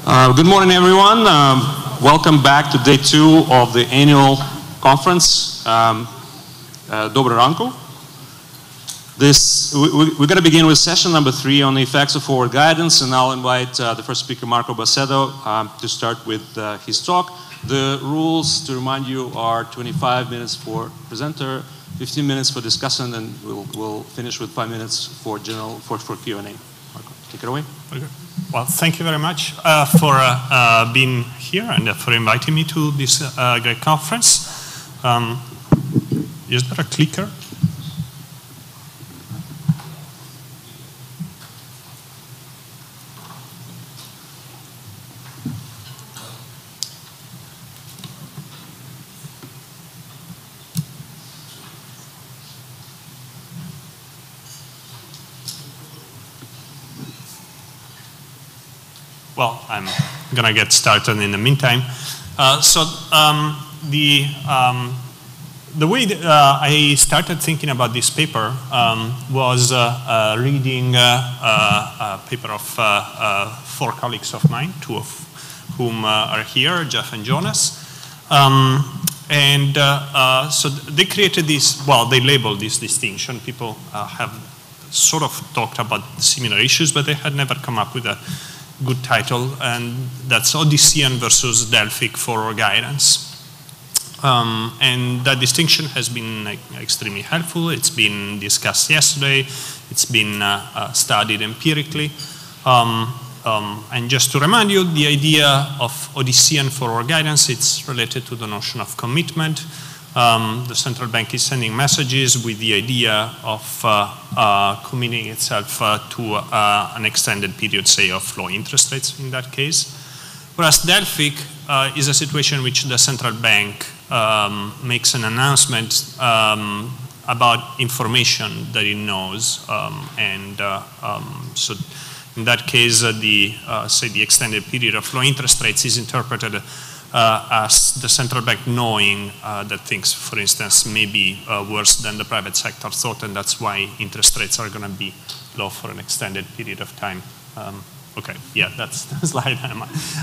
Good morning, everyone. Welcome back to day 2 of the annual conference. Dobre ranku. We're going to begin with session number 3 on the effects of forward guidance, and I'll invite the first speaker, Marco Bassetto, to start with his talk. The rules, to remind you, are 25 minutes for presenter, 15 minutes for discussant, and we'll finish with 5 minutes for Q&A. Marco, take it away. Okay. Well, thank you very much for being here and for inviting me to this great conference. Is there a clicker? Well, I'm going to get started in the meantime. The way I started thinking about this paper was reading a paper of 4 colleagues of mine, 2 of whom are here, Jeff and Jonas. So they created this, well, they labeled this distinction. People have sort of talked about similar issues, but they had never come up with a good title, and that's Odyssean versus Delphic forward guidance. And that distinction has been extremely helpful. It's been discussed yesterday. It's been studied empirically. And just to remind you, the idea of Odyssean forward guidance, it's related to the notion of commitment. The central bank is sending messages with the idea of committing itself to an extended period, say, of low interest rates in that case. Whereas Delphic is a situation in which the central bank makes an announcement about information that it knows. So in that case, say the extended period of low interest rates is interpreted as the central bank knowing that things, for instance, may be worse than the private sector thought, and that's why interest rates are going to be low for an extended period of time. Okay, yeah, that's the slide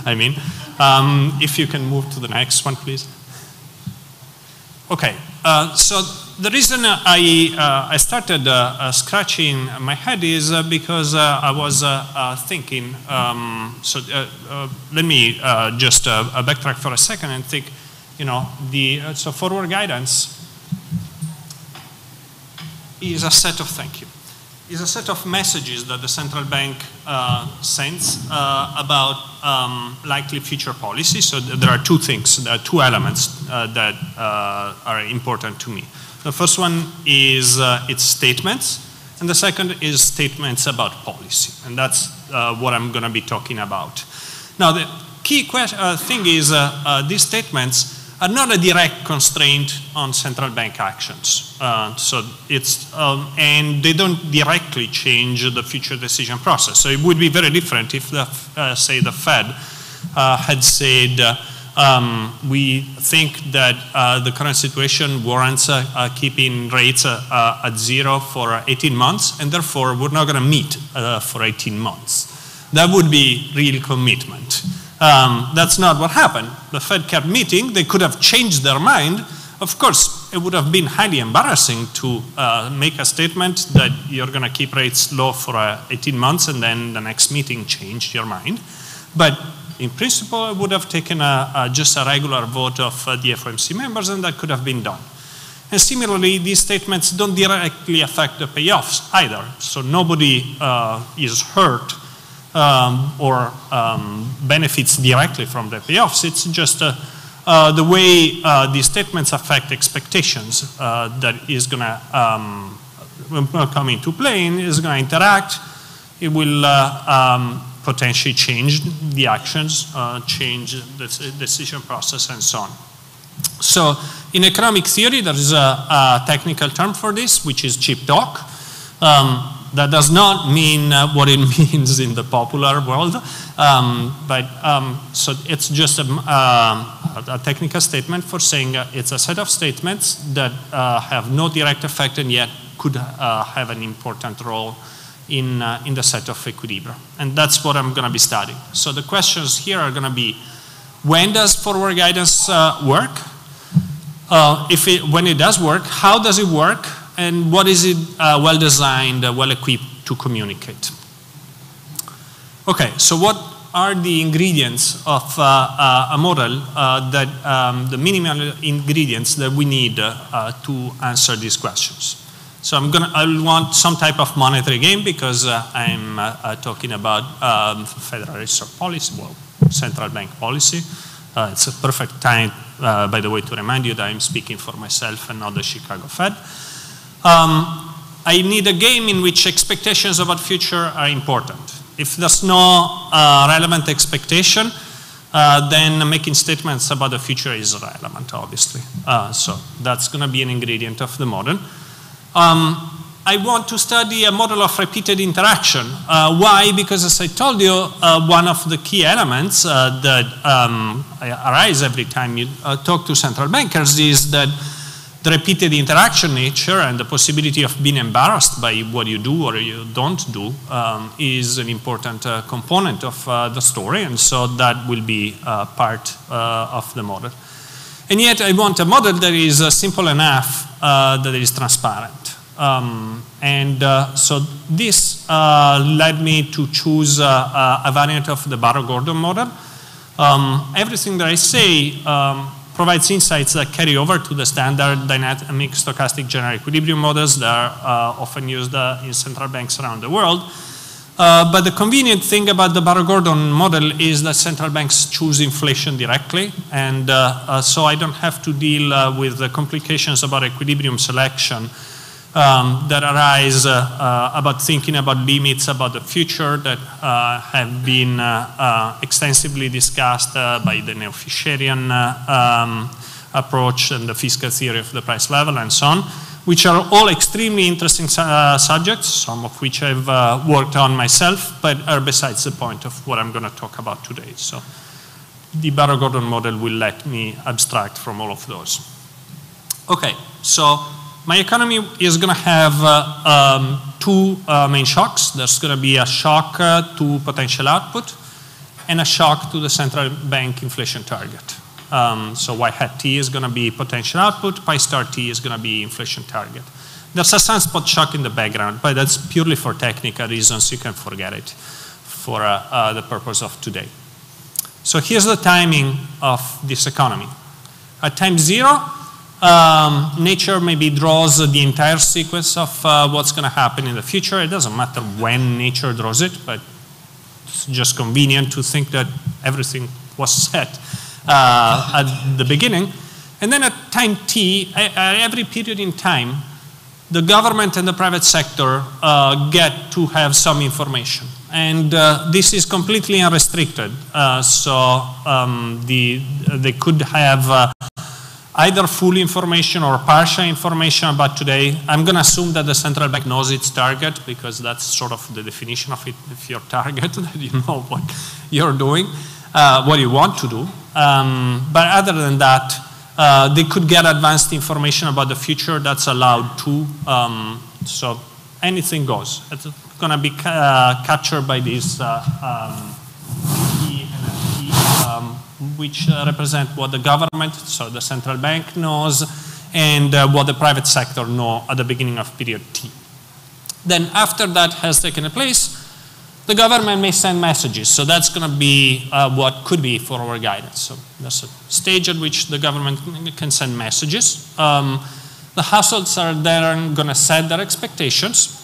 I mean. If you can move to the next one, please. Okay, so the reason I started scratching my head is because I was thinking, let me just backtrack for a second and think, so forward guidance is a set of, is a set of messages that the central bank sends about likely future policy. So there are 2 things, there are 2 elements that are important to me. The first one is its statements, and the second is statements about policy, and that's what I'm going to be talking about. Now, the key thing is these statements are not a direct constraint on central bank actions. And they don't directly change the future decision process. So it would be very different if, say, the Fed had said, we think that the current situation warrants keeping rates at 0 for 18 months, and therefore we're not going to meet for 18 months. That would be real commitment. That's not what happened. The Fed kept meeting. They could have changed their mind. Of course, it would have been highly embarrassing to make a statement that you're going to keep rates low for 18 months and then the next meeting changed your mind. But in principle, it would have taken just a regular vote of the FOMC members, and that could have been done. And similarly, these statements don't directly affect the payoffs either. So nobody is hurt or benefits directly from the payoffs. It's just the way these statements affect expectations that is going to come into play and is going to interact. It will potentially change the actions, change the decision process, and so on. So in economic theory, there is a technical term for this, which is cheap talk. That does not mean what it means in the popular world, so it's just a technical statement for saying it's a set of statements that have no direct effect and yet could have an important role in the set of equilibria. And that's what I'm going to be studying. So the questions here are going to be, when does forward guidance work? When it does work, how does it work? And what is it well designed, well equipped to communicate? Okay, so what are the ingredients of a model the minimal ingredients that we need to answer these questions? So I want some type of monetary game because I'm talking about Federal Reserve policy, well, central bank policy. It's a perfect time, by the way, to remind you that I'm speaking for myself and not the Chicago Fed. I need a game in which expectations about future are important. If there's no relevant expectation, then making statements about the future is irrelevant, obviously. So that's going to be an ingredient of the model. I want to study a model of repeated interaction. Why? Because as I told you, one of the key elements that arise every time you talk to central bankers is that the repeated interaction nature and the possibility of being embarrassed by what you do or you don't do is an important component of the story, and so that will be part of the model. And yet I want a model that is simple enough that it is transparent. So this led me to choose a variant of the Barakaatuh model. Everything that I say provides insights that carry over to the standard dynamic stochastic general equilibrium models that are often used in central banks around the world. But the convenient thing about the Barakaatuh model is that central banks choose inflation directly, and so I don't have to deal with the complications about equilibrium selection that arise about thinking about limits about the future that have been extensively discussed by the neo-Fisherian approach and the fiscal theory of the price level and so on, which are all extremely interesting subjects, some of which I've worked on myself, but are besides the point of what I'm going to talk about today. So the Barakaatuh model will let me abstract from all of those. Okay, so my economy is going to have two main shocks. There's going to be a shock to potential output and a shock to the central bank inflation target. So y hat t is going to be potential output, pi star t is going to be inflation target. There's a sunspot shock in the background, but that's purely for technical reasons. You can forget it for the purpose of today. So here's the timing of this economy. At time 0, nature maybe draws the entire sequence of what's going to happen in the future. It doesn't matter when nature draws it, but it's just convenient to think that everything was set at the beginning. And then at time t, every period in time, the government and the private sector get to have some information. And this is completely unrestricted. They could have either full information or partial information about today. I'm going to assume that the central bank knows its target because that's sort of the definition of it. If your target, that you know what you're doing, what you want to do. But other than that, they could get advanced information about the future that's allowed to. So anything goes. It's going to be captured by this E and T, which represent what the government, so the central bank knows, and what the private sector know at the beginning of period t. Then after that has taken place, the government may send messages. So that's going to be what could be forward guidance. So there's a stage at which the government can send messages. The households are then going to set their expectations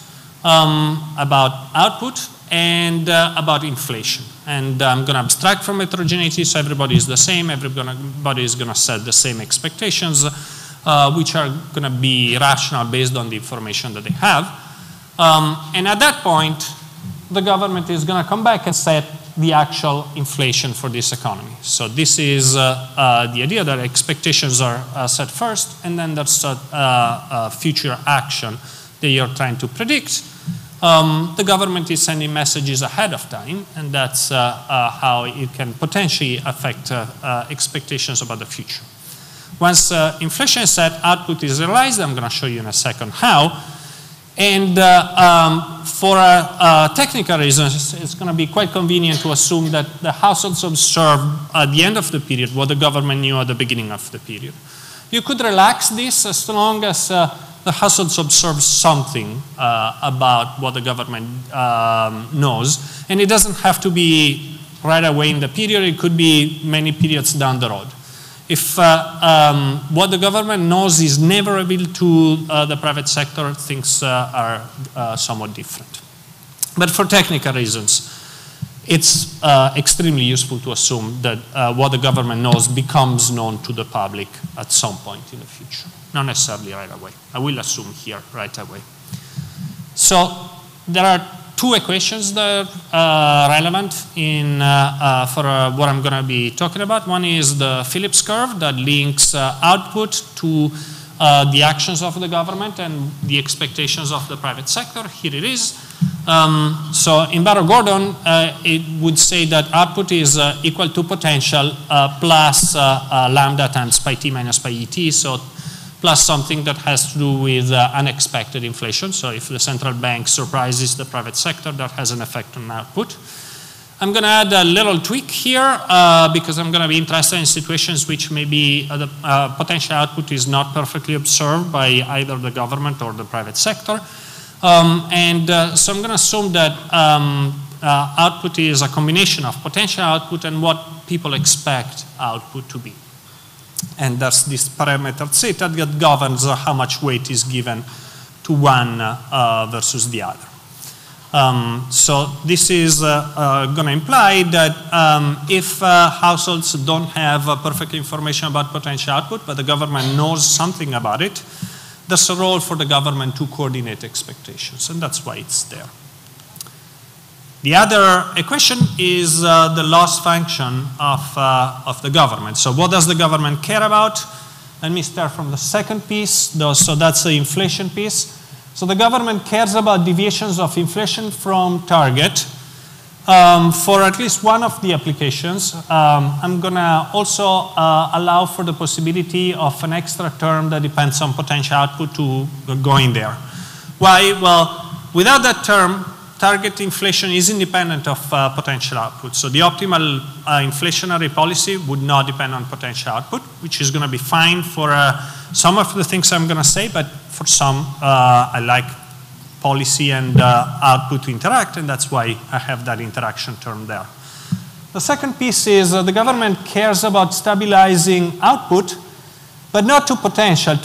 about output and about inflation. And I'm going to abstract from heterogeneity, so everybody is the same. Everybody is going to set the same expectations, which are going to be rational based on the information that they have. And at that point, the government is going to come back and set the actual inflation for this economy. So this is the idea that expectations are set first, and then there's future action that you're trying to predict. The government is sending messages ahead of time, and that's how it can potentially affect expectations about the future. Once inflation is set, output is realized. I'm going to show you in a second how. And for technical reasons, it's going to be quite convenient to assume that the households observe at the end of the period what the government knew at the beginning of the period. You could relax this as long as the households observe something about what the government knows. And it doesn't have to be right away in the period. It could be many periods down the road. If what the government knows is never revealed to the private sector, things are somewhat different. But for technical reasons, it's extremely useful to assume that what the government knows becomes known to the public at some point in the future, not necessarily right away. I will assume here right away. So there are two equations that are relevant in, for what I'm going to be talking about. One is the Phillips curve that links output to the actions of the government and the expectations of the private sector. Here it is. So in Barrow-Gordon, it would say that output is equal to potential plus lambda times pi t minus pi et. So plus something that has to do with unexpected inflation. So if the central bank surprises the private sector, that has an effect on output. I'm going to add a little tweak here because I'm going to be interested in situations which maybe the potential output is not perfectly observed by either the government or the private sector. So I'm going to assume that output is a combination of potential output and what people expect output to be. And that's this parameter zeta that governs how much weight is given to one versus the other. So this is going to imply that if households don't have perfect information about potential output, but the government knows something about it, there's a role for the government to coordinate expectations, and that's why it's there. The other equation is the loss function of the government. So what does the government care about? Let me start from the second piece. So that's the inflation piece. So the government cares about deviations of inflation from target for at least one of the applications. I'm going to also allow for the possibility of an extra term that depends on potential output to go in there. Why? Well, without that term, target inflation is independent of potential output. So the optimal inflationary policy would not depend on potential output, which is going to be fine for some of the things I'm going to say, but for some, I like policy and output to interact, and that's why I have that interaction term there. The second piece is the government cares about stabilizing output, but not to potential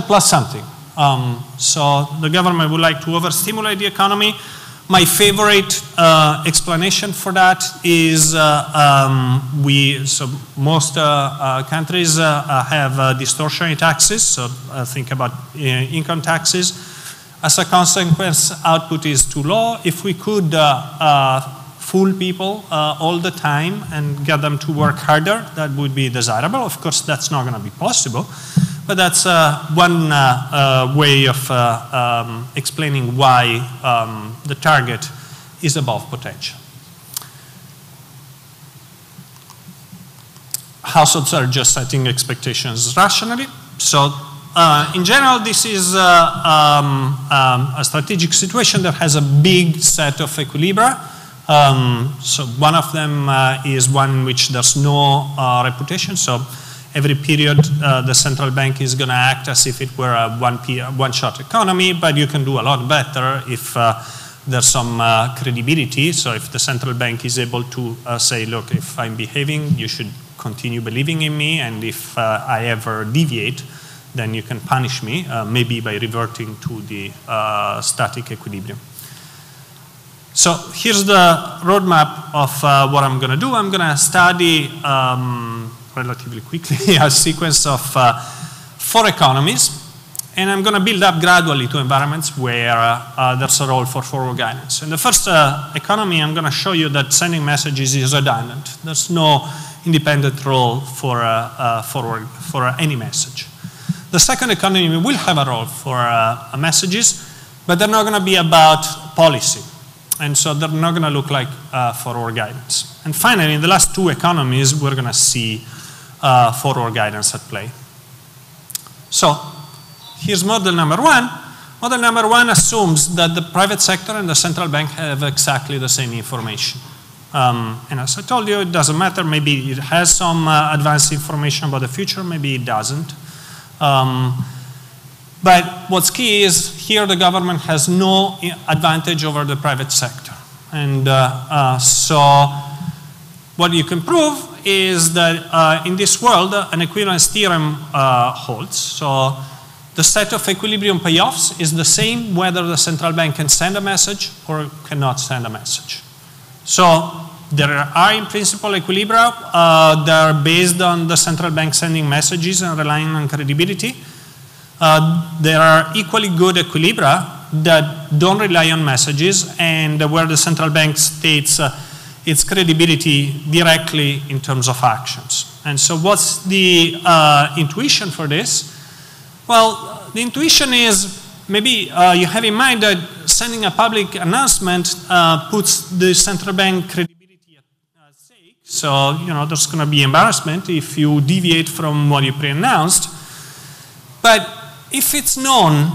plus something. So the government would like to overstimulate the economy. My favorite explanation for that is so most countries have distortionary taxes, so think about income taxes. As a consequence, output is too low. If we could fool people all the time and get them to work harder, that would be desirable. Of course, that's not going to be possible. But that's one way of explaining why the target is above potential. Households are just setting expectations rationally. So in general, this is a strategic situation that has a big set of equilibria. So one of them is one in which there's no reputation. So every period, the central bank is going to act as if it were a one-shot economy, but you can do a lot better if there's some credibility. So if the central bank is able to say, look, if I'm behaving, you should continue believing in me, and if I ever deviate, then you can punish me, maybe by reverting to the static equilibrium. So here's the roadmap of what I'm going to do. I'm going to study relatively quickly a sequence of 4 economies, and I'm going to build up gradually to environments where there's a role for forward guidance. In the first economy, I'm going to show you that sending messages is redundant. There's no independent role for any message. The second economy will have a role for messages, but they're not going to be about policy. And so they're not going to look like forward guidance. And finally, in the last 2 economies, we're going to see forward guidance at play. So here's model number 1. Model number one assumes that the private sector and the central bank have exactly the same information. And as I told you, it doesn't matter. Maybe it has some advanced information about the future, maybe it doesn't. But what's key is here the government has no advantage over the private sector. And so what you can prove is that in this world, an equivalence theorem holds. So the set of equilibrium payoffs is the same whether the central bank can send a message or cannot send a message. So there are in principle equilibria that are based on the central bank sending messages and relying on credibility. There are equally good equilibria that don't rely on messages and where the central bank states its credibility directly in terms of actions. And so what's the intuition for this? Well, the intuition is maybe you have in mind that sending a public announcement puts the central bank credibility at stake. So, you know, there's going to be embarrassment if you deviate from what you pre-announced. But if it's known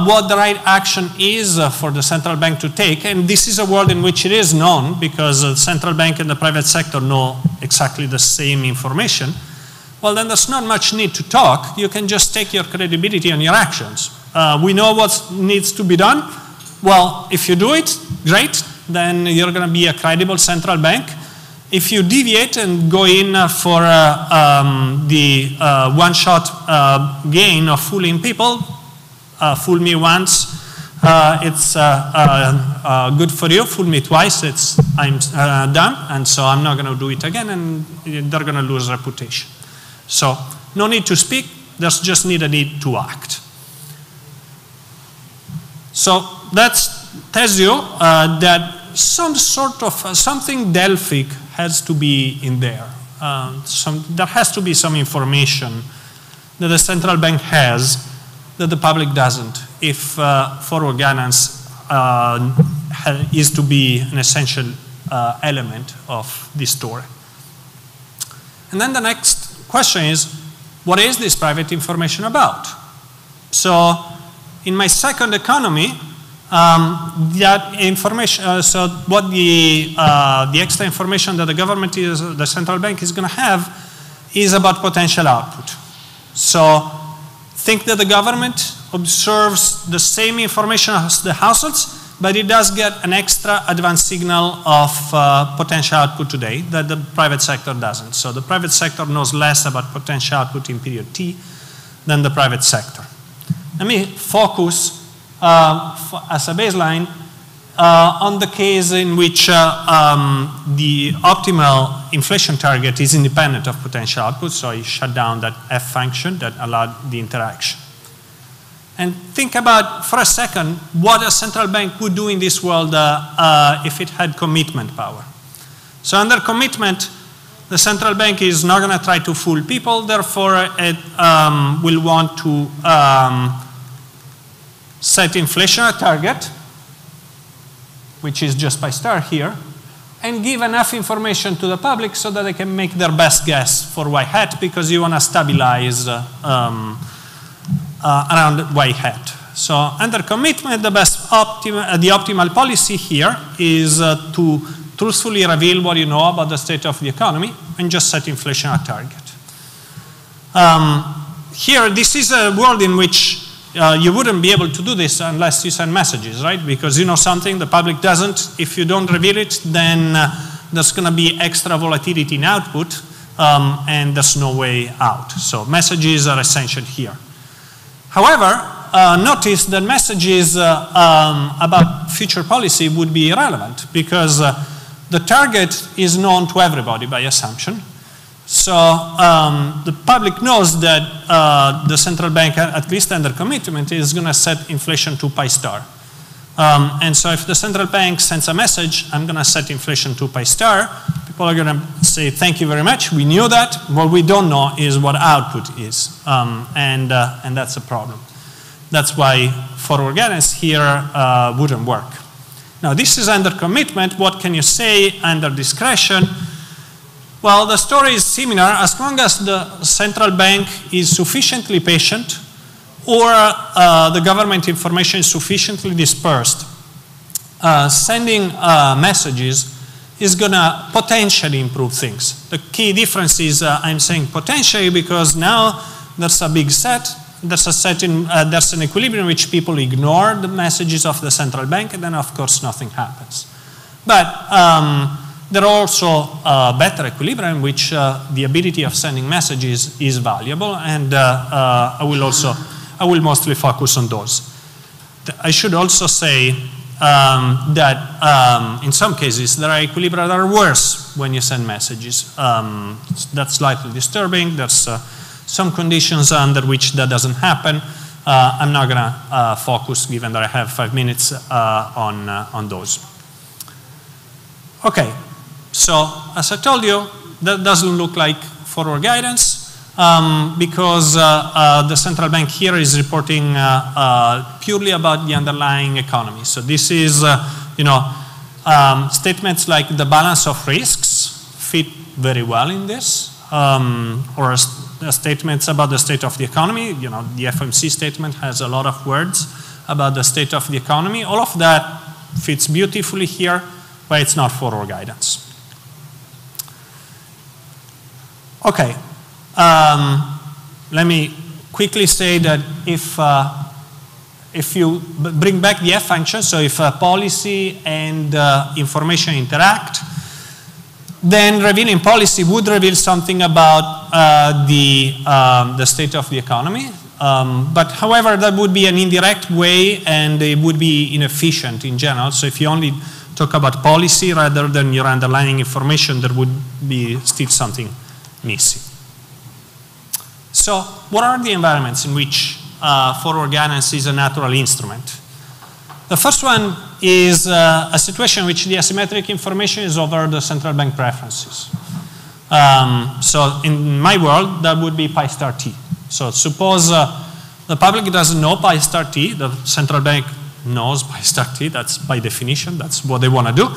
what the right action is for the central bank to take, and this is a world in which it is known because the central bank and the private sector know exactly the same information, well, then there's not much need to talk. You can just take your credibility on your actions. We know what needs to be done. Well, if you do it, great. Then you're going to be a credible central bank. If you deviate and go in for the one-shot gain of fooling people, fool me once, it's good for you. Fool me twice, I'm done, and so I'm not going to do it again, and they're going to lose reputation. So no need to speak. There's just a need to act. So that tells you that some sort of something Delphic has to be in there. There has to be some information that the central bank has that the public doesn't if forward guidance is to be an essential element of this story. And then the next question is, what is this private information about? So in my second economy, that information, so what the extra information that the government the central bank is going to have is about potential output. So think that the government observes the same information as the households, but it does get an extra advanced signal of potential output today that the private sector doesn't. So the private sector knows less about potential output in period T than the private sector. Let me focus as a baseline on the case in which the optimal inflation target is independent of potential output, so I shut down that F function that allowed the interaction. And think about, for a second, what a central bank would do in this world if it had commitment power. So under commitment, the central bank is not going to try to fool people, therefore it will want to set inflation a target, which is just by star here, and give enough information to the public so that they can make their best guess for y hat, because you want to stabilize around y hat. So under commitment, the optimal policy here is to truthfully reveal what you know about the state of the economy and just set inflation a target. Here, this is a world in which you wouldn't be able to do this unless you send messages, right? Because you know something, the public doesn't. If you don't reveal it, then there's going to be extra volatility in output, and there's no way out. So messages are essential here. However, notice that messages about future policy would be irrelevant because the target is known to everybody by assumption. So the public knows that the central bank, at least under commitment, is going to set inflation to pi star. And so if the central bank sends a message, I'm going to set inflation to pi star, people are going to say, thank you very much, we knew that. What we don't know is what output is. And that's a problem. That's why forward guidance here wouldn't work. Now this is under commitment. What can you say under discretion? Well, the story is similar. As long as the central bank is sufficiently patient, or the government information is sufficiently dispersed, sending messages is going to potentially improve things. The key difference is I'm saying potentially because now there's a big set. There's an equilibrium in which people ignore the messages of the central bank, and then of course nothing happens. But there are also better equilibrium in which the ability of sending messages is valuable, and I will mostly focus on those. I should also say that in some cases there are equilibria that are worse when you send messages. That's slightly disturbing. There's some conditions under which that doesn't happen. I'm not going to focus, given that I have 5 minutes, on those. Okay, so as I told you, that doesn't look like forward guidance because the central bank here is reporting purely about the underlying economy. So this is, statements like the balance of risks fit very well in this, or statements about the state of the economy. The FOMC statement has a lot of words about the state of the economy. All of that fits beautifully here, but it's not forward guidance. Okay, let me quickly say that if you bring back the F function, so if policy and information interact, then revealing policy would reveal something about the state of the economy. But however, that would be an indirect way, and it would be inefficient in general. So if you only talk about policy rather than your underlying information, there would be still something missing. So what are the environments in which forward guidance is a natural instrument? The first one is a situation in which the asymmetric information is over the central bank preferences. So in my world, that would be pi star t. So suppose the public doesn't know pi star t, the central bank knows pi star t, that's by definition, that's what they want to do.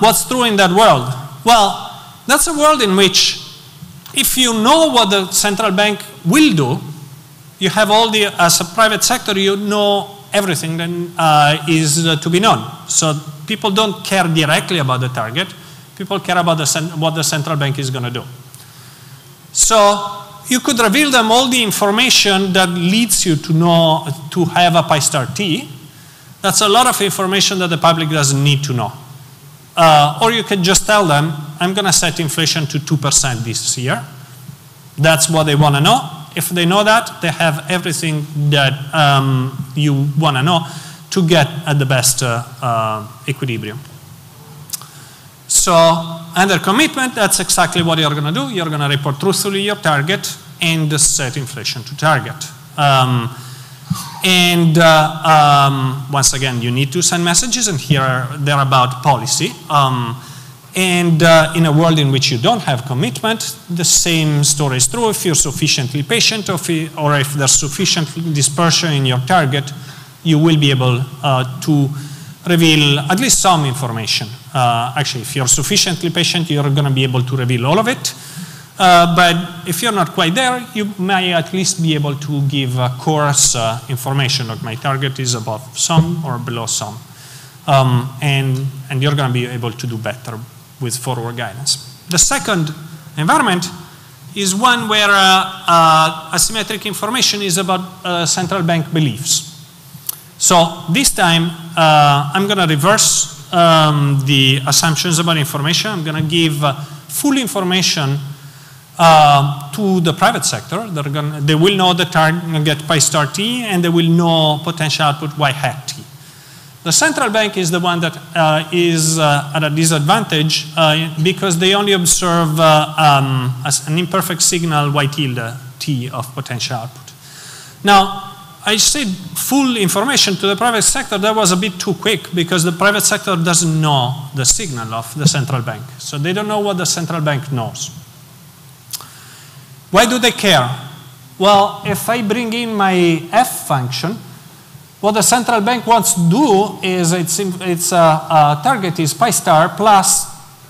What's true in that world? Well, that's a world in which if you know what the central bank will do, you have all the, as a private sector, you know everything that is to be known. So people don't care directly about the target. People care about what the central bank is going to do. So you could reveal them all the information that leads you to know, to have a pi star t. That's a lot of information that the public doesn't need to know. Or you could just tell them, I'm going to set inflation to 2% this year. That's what they want to know. If they know that, they have everything that you want to know to get at the best equilibrium. So under commitment, that's exactly what you're going to do. You're going to report truthfully your target and set inflation to target. Once again, you need to send messages, and here they're about policy. In a world in which you don't have commitment, the same story is true. If you're sufficiently patient, or if there's sufficient dispersion in your target, you will be able to reveal at least some information. Actually, if you're sufficiently patient, you're going to be able to reveal all of it. But if you're not quite there, you may at least be able to give coarse information, like my target is above some or below some. And you're going to be able to do better with forward guidance. The second environment is one where asymmetric information is about central bank beliefs. So this time, I'm going to reverse the assumptions about information. I'm going to give full information to the private sector. They will know the target pi star t, and they will know potential output y hat t. The central bank is the one that is at a disadvantage because they only observe as an imperfect signal y tilde t of potential output. Now, I said full information to the private sector. That was a bit too quick because the private sector doesn't know the signal of the central bank. So they don't know what the central bank knows. Why do they care? Well, if I bring in my f function, what the central bank wants to do is its target is pi star plus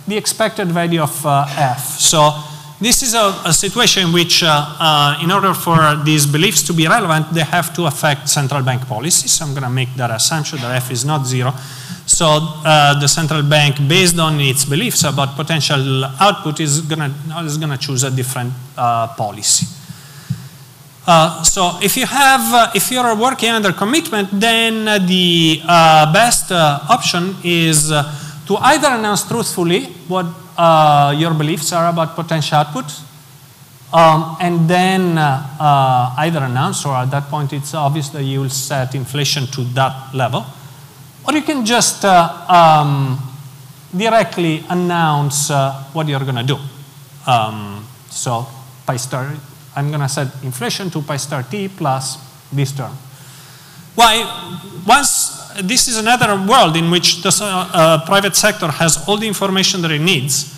the expected value of f. So this is a situation in which, in order for these beliefs to be relevant, they have to affect central bank policy. So I'm going to make that assumption that F is not 0. So the central bank, based on its beliefs about potential output, is going to choose a different policy. So if you're working under commitment, then the best option is to either announce truthfully what your beliefs are about potential output, and then either announce, or at that point it's obvious that you will set inflation to that level, or you can just directly announce what you're going to do. So pi star, I'm going to set inflation to pi star t plus this term. Why? Once this is another world in which the private sector has all the information that it needs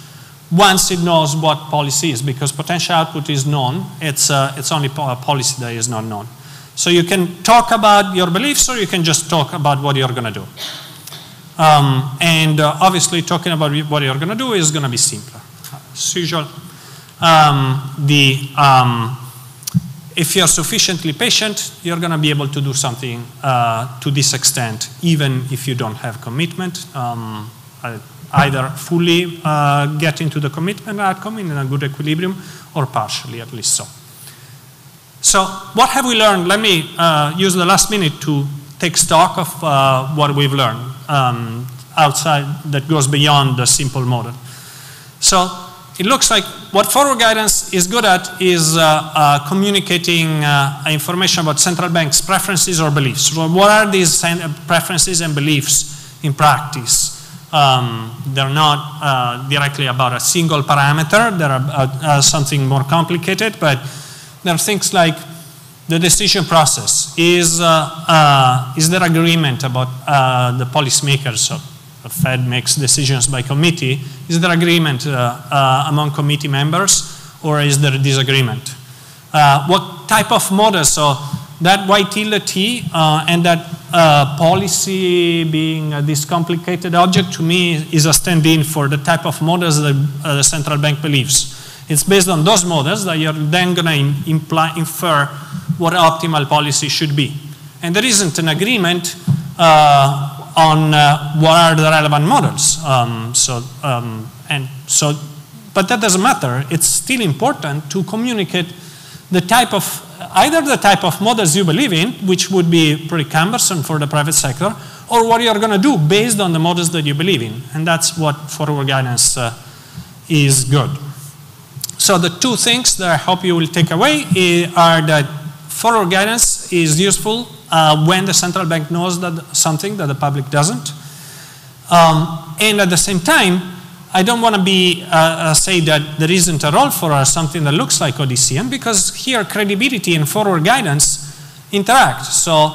once it knows what policy is, because potential output is known. It's only policy that is not known. So you can talk about your beliefs, or you can just talk about what you're going to do. Obviously, talking about what you're going to do is going to be simpler. As usual, if you're sufficiently patient, you're going to be able to do something to this extent, even if you don't have commitment. Either fully get into the commitment outcome in a good equilibrium, or partially, at least so. So what have we learned? Let me use the last minute to take stock of what we've learned outside, that goes beyond the simple model. So it looks like what forward guidance is good at is communicating information about central banks' preferences or beliefs. So what are these preferences and beliefs in practice? They're not directly about a single parameter. They're about something more complicated, but there are things like the decision process. Is there agreement about the policymakers? So the Fed makes decisions by committee. Is there agreement among committee members, or is there a disagreement? What type of model? So that Y tilde T and that policy being this complicated object, to me, is a stand-in for the type of models that the central bank believes. It's based on those models that you're then going to infer what optimal policy should be. And there isn't an agreement on what are the relevant models. But that doesn't matter. It's still important to communicate the type of, either the type of models you believe in, which would be pretty cumbersome for the private sector, or what you're going to do based on the models that you believe in. And that's what forward guidance is good. So the two things that I hope you will take away are that forward guidance is useful when the central bank knows that something that the public doesn't. And at the same time, I don't want to be say that there isn't a role for something that looks like ODCM, because here credibility and forward guidance interact. So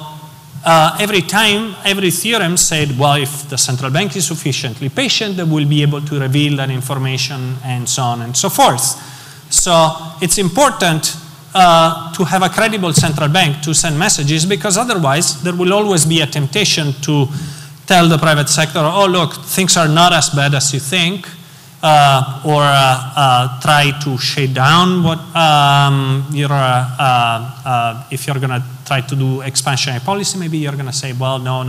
every time, every theorem said, well, if the central bank is sufficiently patient, they will be able to reveal that information, and so on and so forth. So it's important to have a credible central bank to send messages, because otherwise there will always be a temptation to tell the private sector, oh, look, things are not as bad as you think, or try to shade down what if you're going to try to do expansionary policy, maybe you're going to say, well, no,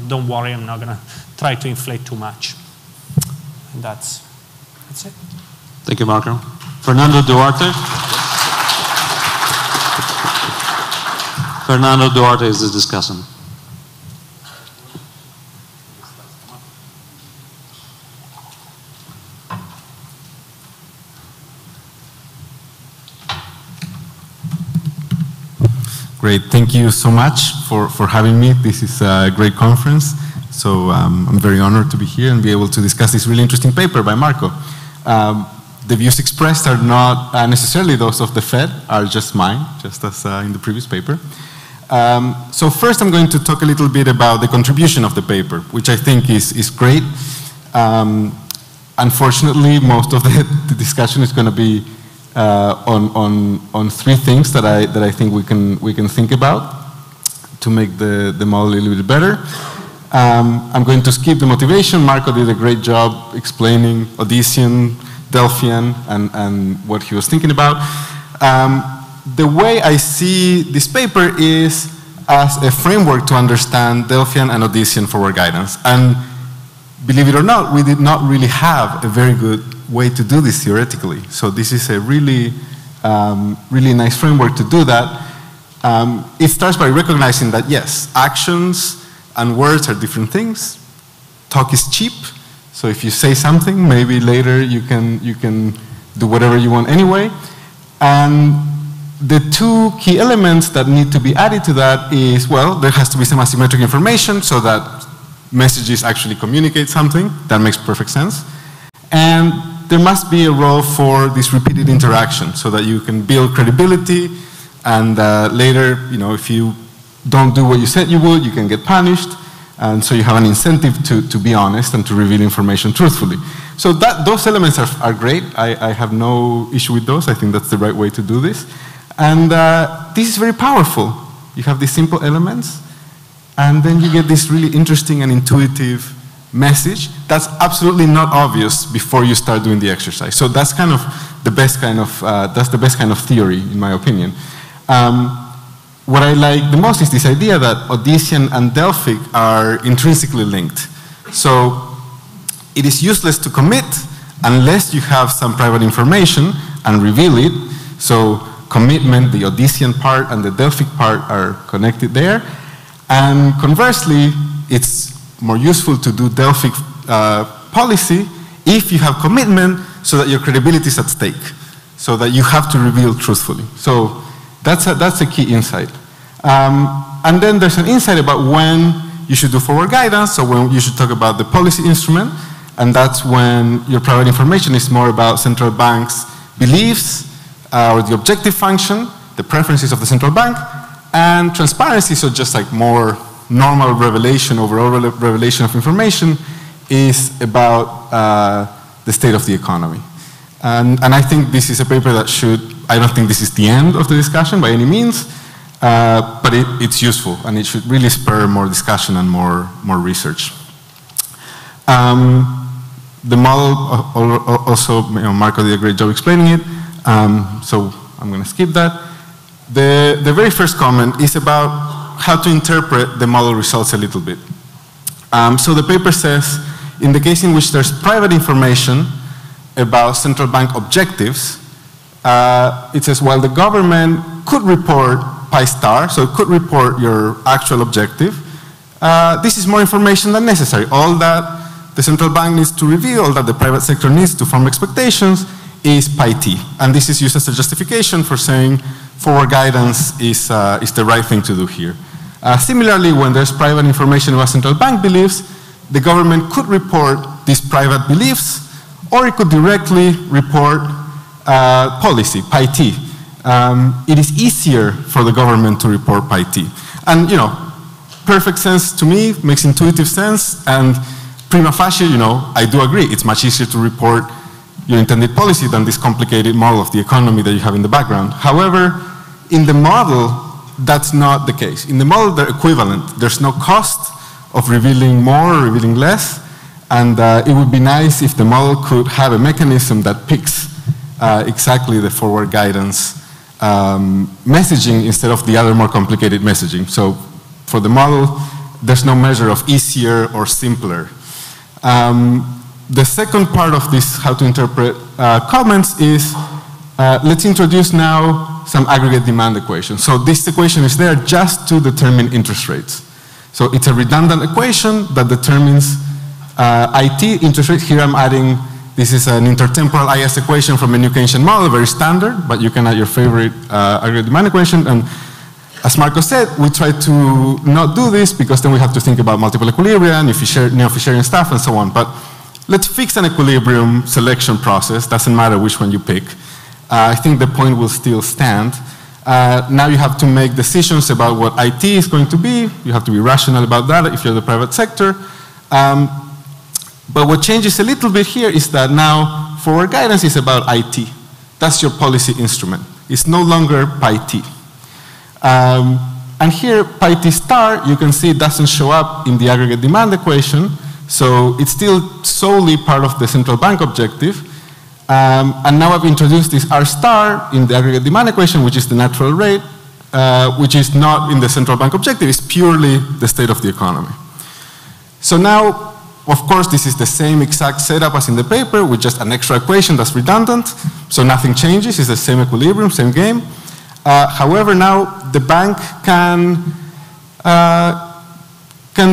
don't worry, I'm not going to try to inflate too much. And that's it. Thank you, Marco. Fernando Duarte. Fernando Duarte is the discussant. Great, thank you so much for having me. This is a great conference. So I'm very honored to be here and be able to discuss this really interesting paper by Marco. The views expressed are not necessarily those of the Fed, are just mine, just as in the previous paper. So first I'm going to talk a little bit about the contribution of the paper, which I think is great. Unfortunately, most of the discussion is going to be on three things that I think we can think about to make the model a little bit better. I'm going to skip the motivation. Marco did a great job explaining Odyssean, Delphian and what he was thinking about. The way I see this paper is as a framework to understand Delphian and Odyssean forward guidance. And believe it or not, we did not really have a very good way to do this theoretically. So this is a really, really nice framework to do that. It starts by recognizing that, yes, actions and words are different things. Talk is cheap. So if you say something, maybe later you can do whatever you want anyway. And the two key elements that need to be added to that is, well, there has to be some asymmetric information so that messages actually communicate something. That makes perfect sense. And there must be a role for this repeated interaction so that you can build credibility, and later, if you don't do what you said you would, you can get punished. And so you have an incentive to be honest and to reveal information truthfully. So those elements are great. I have no issue with those. I think that's the right way to do this. And this is very powerful. You have these simple elements, and then you get this really interesting and intuitive message that's absolutely not obvious before you start doing the exercise. So that's kind of the best kind of theory, in my opinion. What I like the most is this idea that Odyssean and Delphic are intrinsically linked. So it is useless to commit unless you have some private information and reveal it. So commitment, the Odyssean part and the Delphic part are connected there. And conversely, it's more useful to do Delphic policy if you have commitment so that your credibility is at stake, so that you have to reveal truthfully. So that's a key insight. And then there's an insight about when you should do forward guidance, so when you should talk about the policy instrument, and that's when your private information is more about central bank's beliefs, or the objective function, the preferences of the central bank, and transparency, so just like more normal revelation, overall revelation of information, is about the state of the economy. And I think this is a paper that I don't think this is the end of the discussion by any means, but it's useful, and it should really spur more discussion and more research. The model also, Marco did a great job explaining it, so I'm going to skip that. The very first comment is about how to interpret the model results a little bit. So the paper says, in the case in which there's private information about central bank objectives, it says, while the government could report pi star, so it could report your actual objective, this is more information than necessary. All that the central bank needs to reveal, all that the private sector needs to form expectations is pi t. And this is used as a justification for saying forward guidance is the right thing to do here. Similarly, when there's private information about central bank beliefs, the government could report these private beliefs, or it could directly report policy, pi t. It is easier for the government to report pi t. And, perfect sense to me, makes intuitive sense, and prima facie, I do agree. It's much easier to report your intended policy than this complicated model of the economy that you have in the background. However, in the model, that's not the case. In the model, they're equivalent. There's no cost of revealing more or revealing less, and it would be nice if the model could have a mechanism that picks exactly the forward guidance messaging instead of the other more complicated messaging. So for the model, there's no measure of easier or simpler. The second part of this how to interpret comments is let's introduce now some aggregate demand equations. So this equation is there just to determine interest rates. So it's a redundant equation that determines IT interest rate. Here I'm adding, this is an intertemporal IS equation from a new Keynesian model, very standard, but you can add your favorite aggregate demand equation. And as Marco said, we try to not do this because then we have to think about multiple equilibria, neo-Fisherian stuff, and so on. But let's fix an equilibrium selection process. Doesn't matter which one you pick. I think the point will still stand. Now you have to make decisions about what IT is going to be. You have to be rational about that if you're the private sector. But what changes a little bit here is that now forward guidance is about IT. That's your policy instrument. It's no longer pi t. And here, pi t star, you can see it doesn't show up in the aggregate demand equation. So it's still solely part of the central bank objective. And now I've introduced this R star in the aggregate demand equation, which is the natural rate, which is not in the central bank objective, it's purely the state of the economy. So now, of course, this is the same exact setup as in the paper with just an extra equation that's redundant, so nothing changes, it's the same equilibrium, same game. However, now the bank can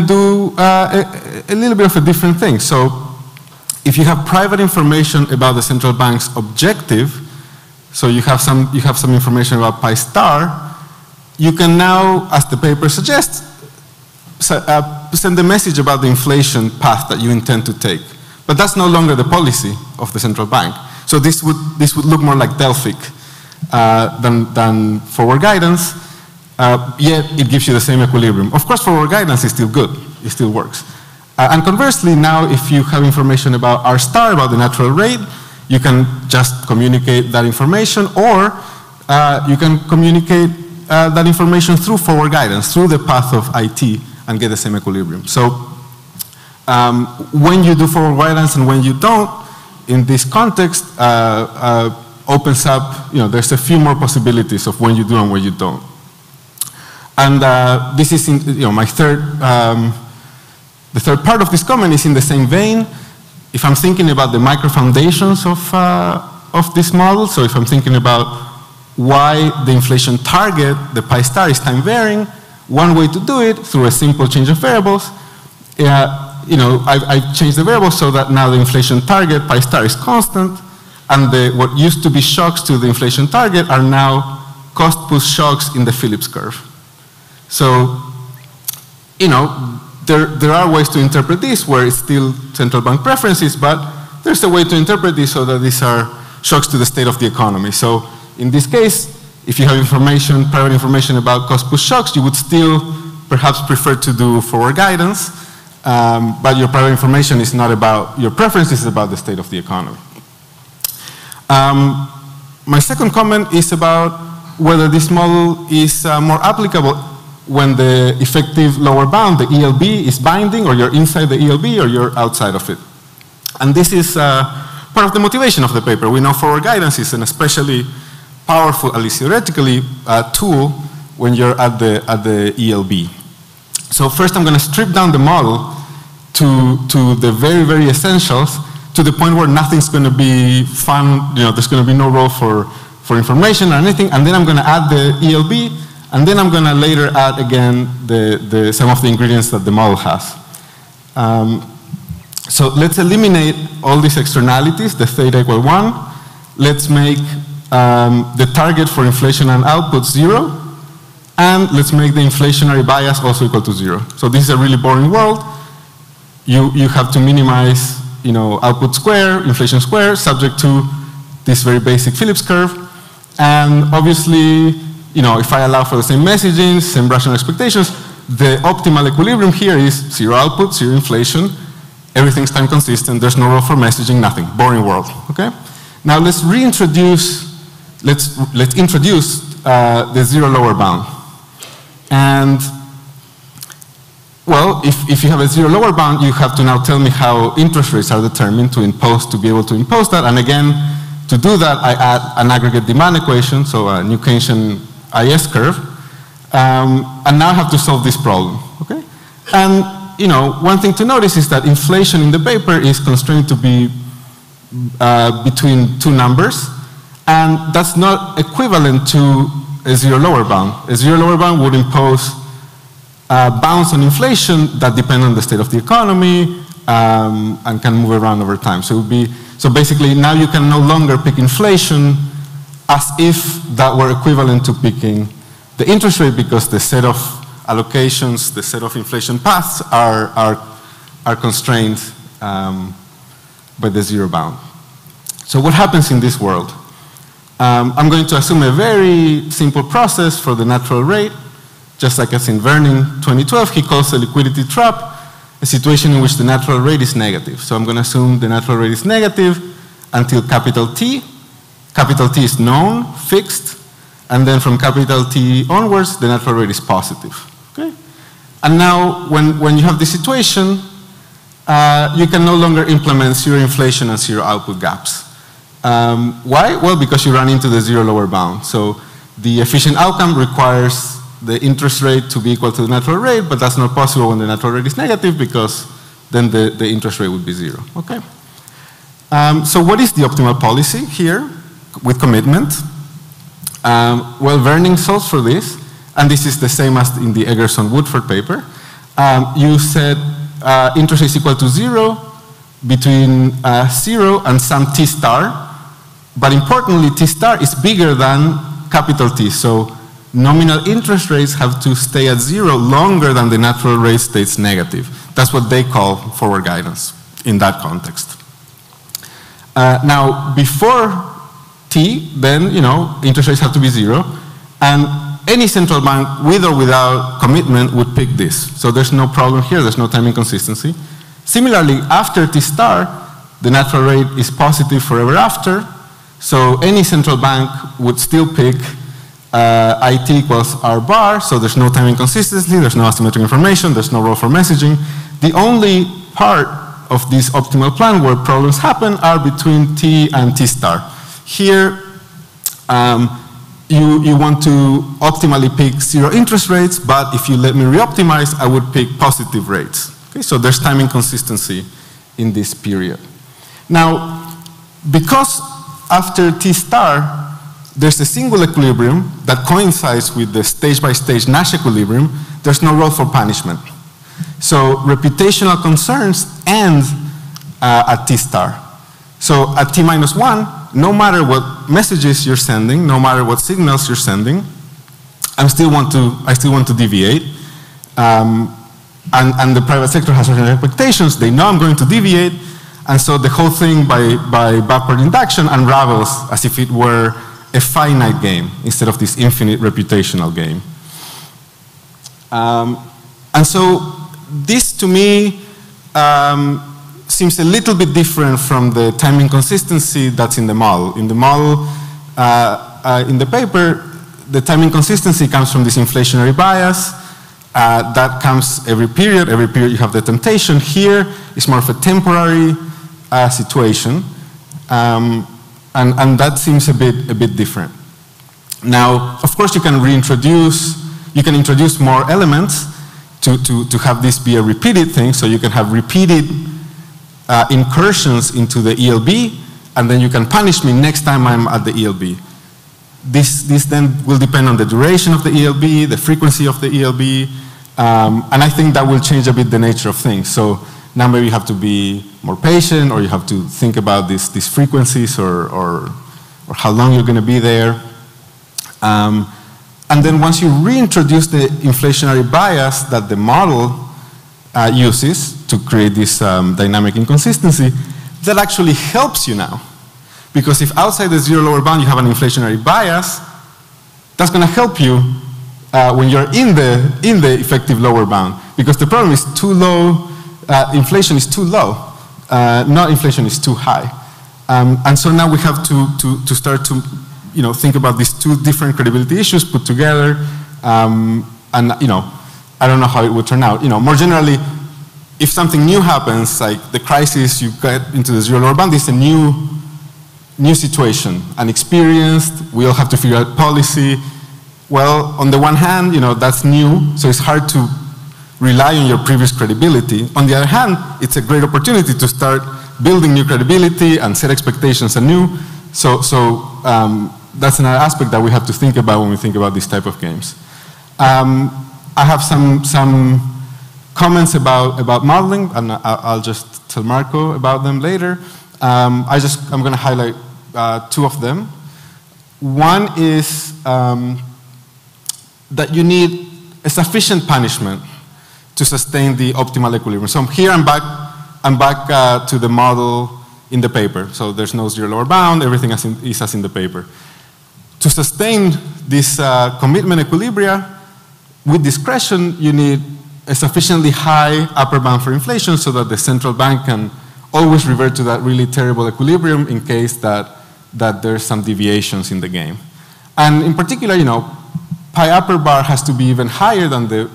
do a little bit of a different thing. So if you have private information about the central bank's objective, so you have some information about pi star, you can now, as the paper suggests, send a message about the inflation path that you intend to take. But that's no longer the policy of the central bank. So this would look more like Delphic than forward guidance, yet it gives you the same equilibrium. Of course, forward guidance is still good, it still works. And conversely, now if you have information about R star, about the natural rate, you can just communicate that information, or you can communicate that information through forward guidance, through the path of IT, and get the same equilibrium. So when you do forward guidance and when you don't, in this context, opens up, there's a few more possibilities of when you do and when you don't. And this is, my third, the third part of this comment is in the same vein. If I'm thinking about the micro foundations of this model, so if I'm thinking about why the inflation target, the pi star, is time varying, one way to do it through a simple change of variables, I've changed the variables so that now the inflation target, pi star, is constant, and what used to be shocks to the inflation target are now cost push shocks in the Phillips curve. So, there are ways to interpret this where it's still central bank preferences, but there's a way to interpret this so that these are shocks to the state of the economy. So in this case, if you have information, private information about cost push shocks, you would still perhaps prefer to do forward guidance, but your private information is not about your preferences, it's about the state of the economy. My second comment is about whether this model is more applicable when the effective lower bound, the ELB, is binding, or you're inside the ELB or you're outside of it. And this is part of the motivation of the paper. We know forward guidance is an especially powerful, at least theoretically, tool when you're at the ELB. So first I'm going to strip down the model to the very, very essentials, to the point where nothing's going to be fun, there's going to be no role for information or anything, and then I'm going to add the ELB, and then I'm going to later add again some of the ingredients that the model has. So let's eliminate all these externalities, the theta equal 1. Let's make the target for inflation and output 0. And let's make the inflationary bias also equal to 0. So this is a really boring world. You have to minimize output square, inflation square, subject to this very basic Phillips curve. And obviously, if I allow for the same messaging, same rational expectations, the optimal equilibrium here is 0 output, 0 inflation, everything's time consistent, there's no role for messaging, nothing, boring world, okay? Now let's reintroduce, let's introduce the 0 lower bound. And, well, if you have a 0 lower bound, you have to now tell me how interest rates are determined to be able to impose that. And again, to do that, I add an aggregate demand equation, so a New Keynesian IS curve, and now I have to solve this problem, okay? And, one thing to notice is that inflation in the paper is constrained to be between two numbers, and that's not equivalent to a 0 lower bound. A 0 lower bound would impose bounds on inflation that depend on the state of the economy and can move around over time. So it would be, so basically now you can no longer pick inflation as if that were equivalent to picking the interest rate, because the set of allocations, the set of inflation paths are constrained by the 0 bound. So what happens in this world? I'm going to assume a very simple process for the natural rate, just like as in Vernon 2012, he calls a liquidity trap a situation in which the natural rate is negative. So I'm going to assume the natural rate is negative until capital T. Capital T is known, fixed, and then from capital T onwards, the natural rate is positive. Okay? And now, when you have this situation, you can no longer implement 0 inflation and 0 output gaps. Why? Well, because you run into the zero lower bound. So the efficient outcome requires the interest rate to be equal to the natural rate, but that's not possible when the natural rate is negative because then the interest rate would be zero, okay? So what is the optimal policy here with commitment? Well, Verning solves for this, and this is the same as in the Eggerson-Woodford paper. You said interest rate is equal to zero between 0 and some T star, but importantly, T star is bigger than capital T, so nominal interest rates have to stay at zero longer than the natural rate stays negative. That's what they call forward guidance in that context. Now, before T, then, interest rates have to be zero, and any central bank, with or without commitment, would pick this. So there's no problem here, there's no time inconsistency. Similarly, after T star, the natural rate is positive forever after, so any central bank would still pick IT equals R bar, so there's no time inconsistency, there's no asymmetric information, there's no role for messaging. The only part of this optimal plan where problems happen are between T and T star. Here, you want to optimally pick zero interest rates, but if you let me re-optimize, I would pick positive rates. Okay, so there's time inconsistency in this period. Now, because after T star, there's a single equilibrium that coincides with the stage-by-stage Nash equilibrium, there's no role for punishment. So reputational concerns end at T star. So at T minus 1, no matter what messages you're sending, no matter what signals you're sending, I still want to deviate. And the private sector has certain expectations, they know I'm going to deviate, and so the whole thing by backward induction unravels as if it were a finite game instead of this infinite reputational game. And so this to me seems a little bit different from the time inconsistency that's in the model. In the model, in the paper, the time inconsistency comes from this inflationary bias. That comes every period you have the temptation. Here, it's more of a temporary situation. And that seems a bit different. Now, of course, you can introduce more elements to have this be a repeated thing, so you can have repeated incursions into the ELB, and then you can punish me next time I'm at the ELB. This then will depend on the duration of the ELB, the frequency of the ELB, and I think that will change a bit the nature of things. So now maybe you have to be more patient, or you have to think about these frequencies, or how long you're going to be there. And then once you reintroduce the inflationary bias that the model uses to create this dynamic inconsistency, that actually helps you now. Because if outside the zero lower bound you have an inflationary bias, that's going to help you when you're in the effective lower bound. Because the problem is too low, inflation is too low, not inflation is too high. And so now we have to start to think about these two different credibility issues put together. And I don't know how it would turn out. More generally, if something new happens, like the crisis, you get into the zero lower bound, it's a new situation, unexperienced, we all have to figure out policy. Well, on the one hand, that's new, so it's hard to rely on your previous credibility. On the other hand, it's a great opportunity to start building new credibility and set expectations anew. So that's another aspect that we have to think about when we think about this type of games. I have some comments about modeling, and I'll just tell Marco about them later. I'm going to highlight two of them. One is that you need a sufficient punishment to sustain the optimal equilibrium. So here I'm back to the model in the paper. So there's no zero lower bound, everything is as in the paper. To sustain this commitment equilibria, with discretion, you need a sufficiently high upper bound for inflation so that the central bank can always revert to that really terrible equilibrium in case that there's some deviations in the game. And in particular, pi upper bar has to be even higher than the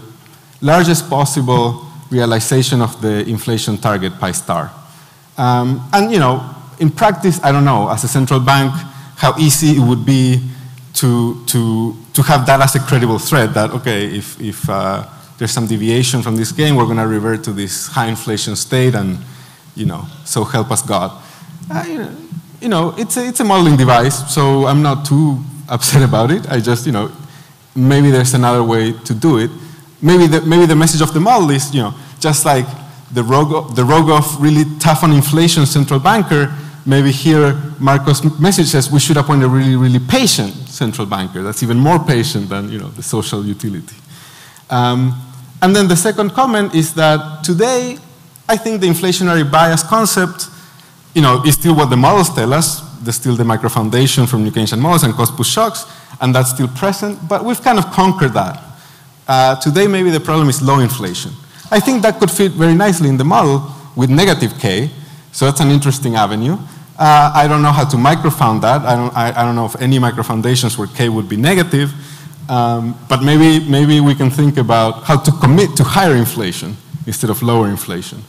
largest possible realization of the inflation target pi star. And in practice, I don't know, as a central bank, how easy it would be to have that as a credible threat that, okay, if there's some deviation from this game, we're going to revert to this high inflation state and, so help us God. It's a modeling device, so I'm not too upset about it. I just, maybe there's another way to do it. Maybe the message of the model is, just like the Rogov really tough on inflation central banker, maybe here Marco's message says we should appoint a really, really patient central banker that's even more patient than, the social utility. And then the second comment is that today, I think the inflationary bias concept, is still what the models tell us. There's still the micro foundation from New Keynesian models and cost push shocks, and that's still present, but we've kind of conquered that. Today, maybe the problem is low inflation. I think that could fit very nicely in the model with negative K, so that's an interesting avenue. I don't know how to microfound that. I don't know of any micro foundations where K would be negative, but maybe we can think about how to commit to higher inflation instead of lower inflation.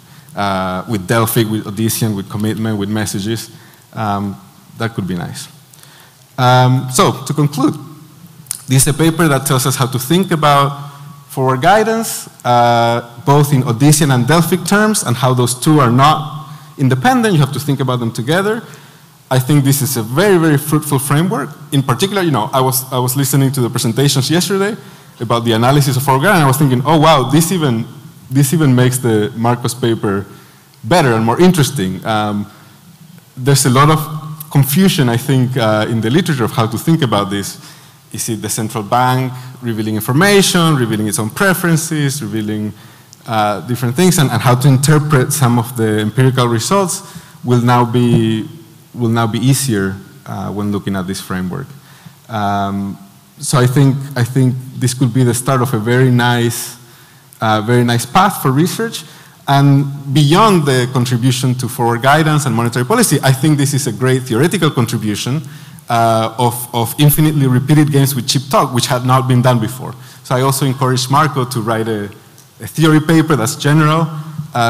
With Delphic, with Odyssean, with commitment, with messages. That could be nice. So, to conclude, this is a paper that tells us how to think about forward guidance, both in Odyssean and Delphic terms, and how those two are not independent. You have to think about them together. I think this is a very, very fruitful framework. In particular, I was listening to the presentations yesterday about the analysis of forward guidance, and I was thinking, oh wow, this even makes the Marcos paper better and more interesting. There's a lot of confusion, I think, in the literature of how to think about this. Is it the central bank revealing information, revealing its own preferences, revealing different things, and how to interpret some of the empirical results will now be easier when looking at this framework. So I think this could be the start of a very nice path for research. And beyond the contribution to forward guidance and monetary policy, I think this is a great theoretical contribution of infinitely repeated games with cheap talk, which had not been done before. So I also encourage Marco to write a theory paper that's general,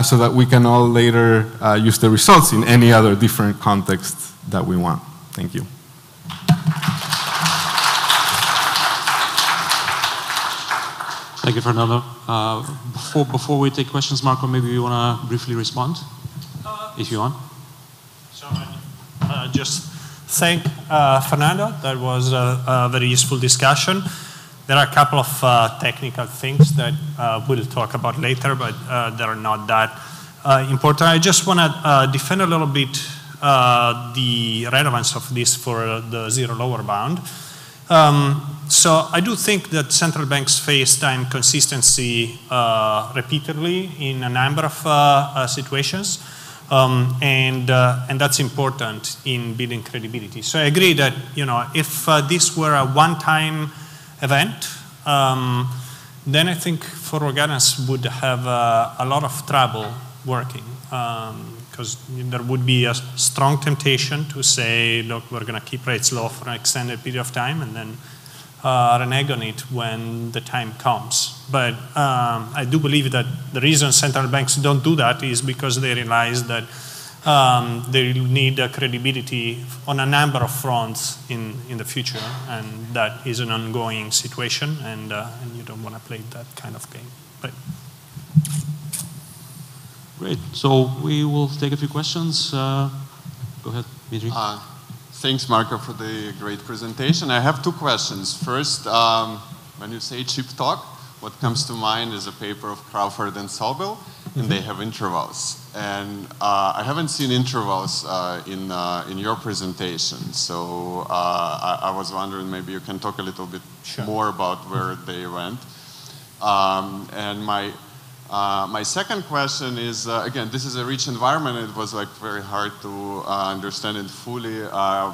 so that we can all later use the results in any other different context that we want. Thank you. Thank you, Fernando. Before we take questions, Marco, maybe you want to briefly respond, if you want. So just thank Fernando. That was a very useful discussion. There are a couple of technical things that we'll talk about later, but that are not that important. I just want to defend a little bit the relevance of this for the zero lower bound. So I do think that central banks face time consistency repeatedly in a number of situations, and that's important in building credibility. So I agree that if this were a one-time event, then I think forward guidance would have a lot of trouble working, because there would be a strong temptation to say, look, we're going to keep rates low for an extended period of time, and then renege on it when the time comes. But I do believe that the reason central banks don't do that is because they realize that they need credibility on a number of fronts in the future, and that is an ongoing situation, and you don't want to play that kind of game. But great. So we will take a few questions. Go ahead, Dmitry. Thanks, Marco, for the great presentation. I have two questions. First, when you say cheap talk, what comes to mind is a paper of Crawford and Sobel, and they have intervals. And I haven't seen intervals in your presentation, so I was wondering maybe you can talk a little bit more about where they went. And my second question is, again, this is a rich environment. It was like very hard to understand it fully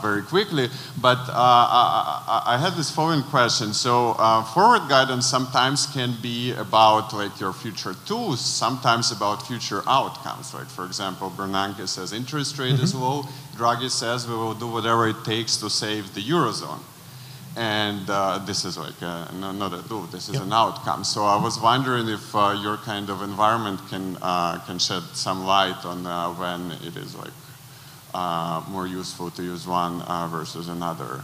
very quickly. But I had this following question. So forward guidance sometimes can be about like your future tools, sometimes about future outcomes. Like for example, Bernanke says interest rate is low. Draghi says we will do whatever it takes to save the Eurozone. And this is like not a tool, this is an outcome. So I was wondering if your kind of environment can shed some light on when it is like more useful to use one versus another.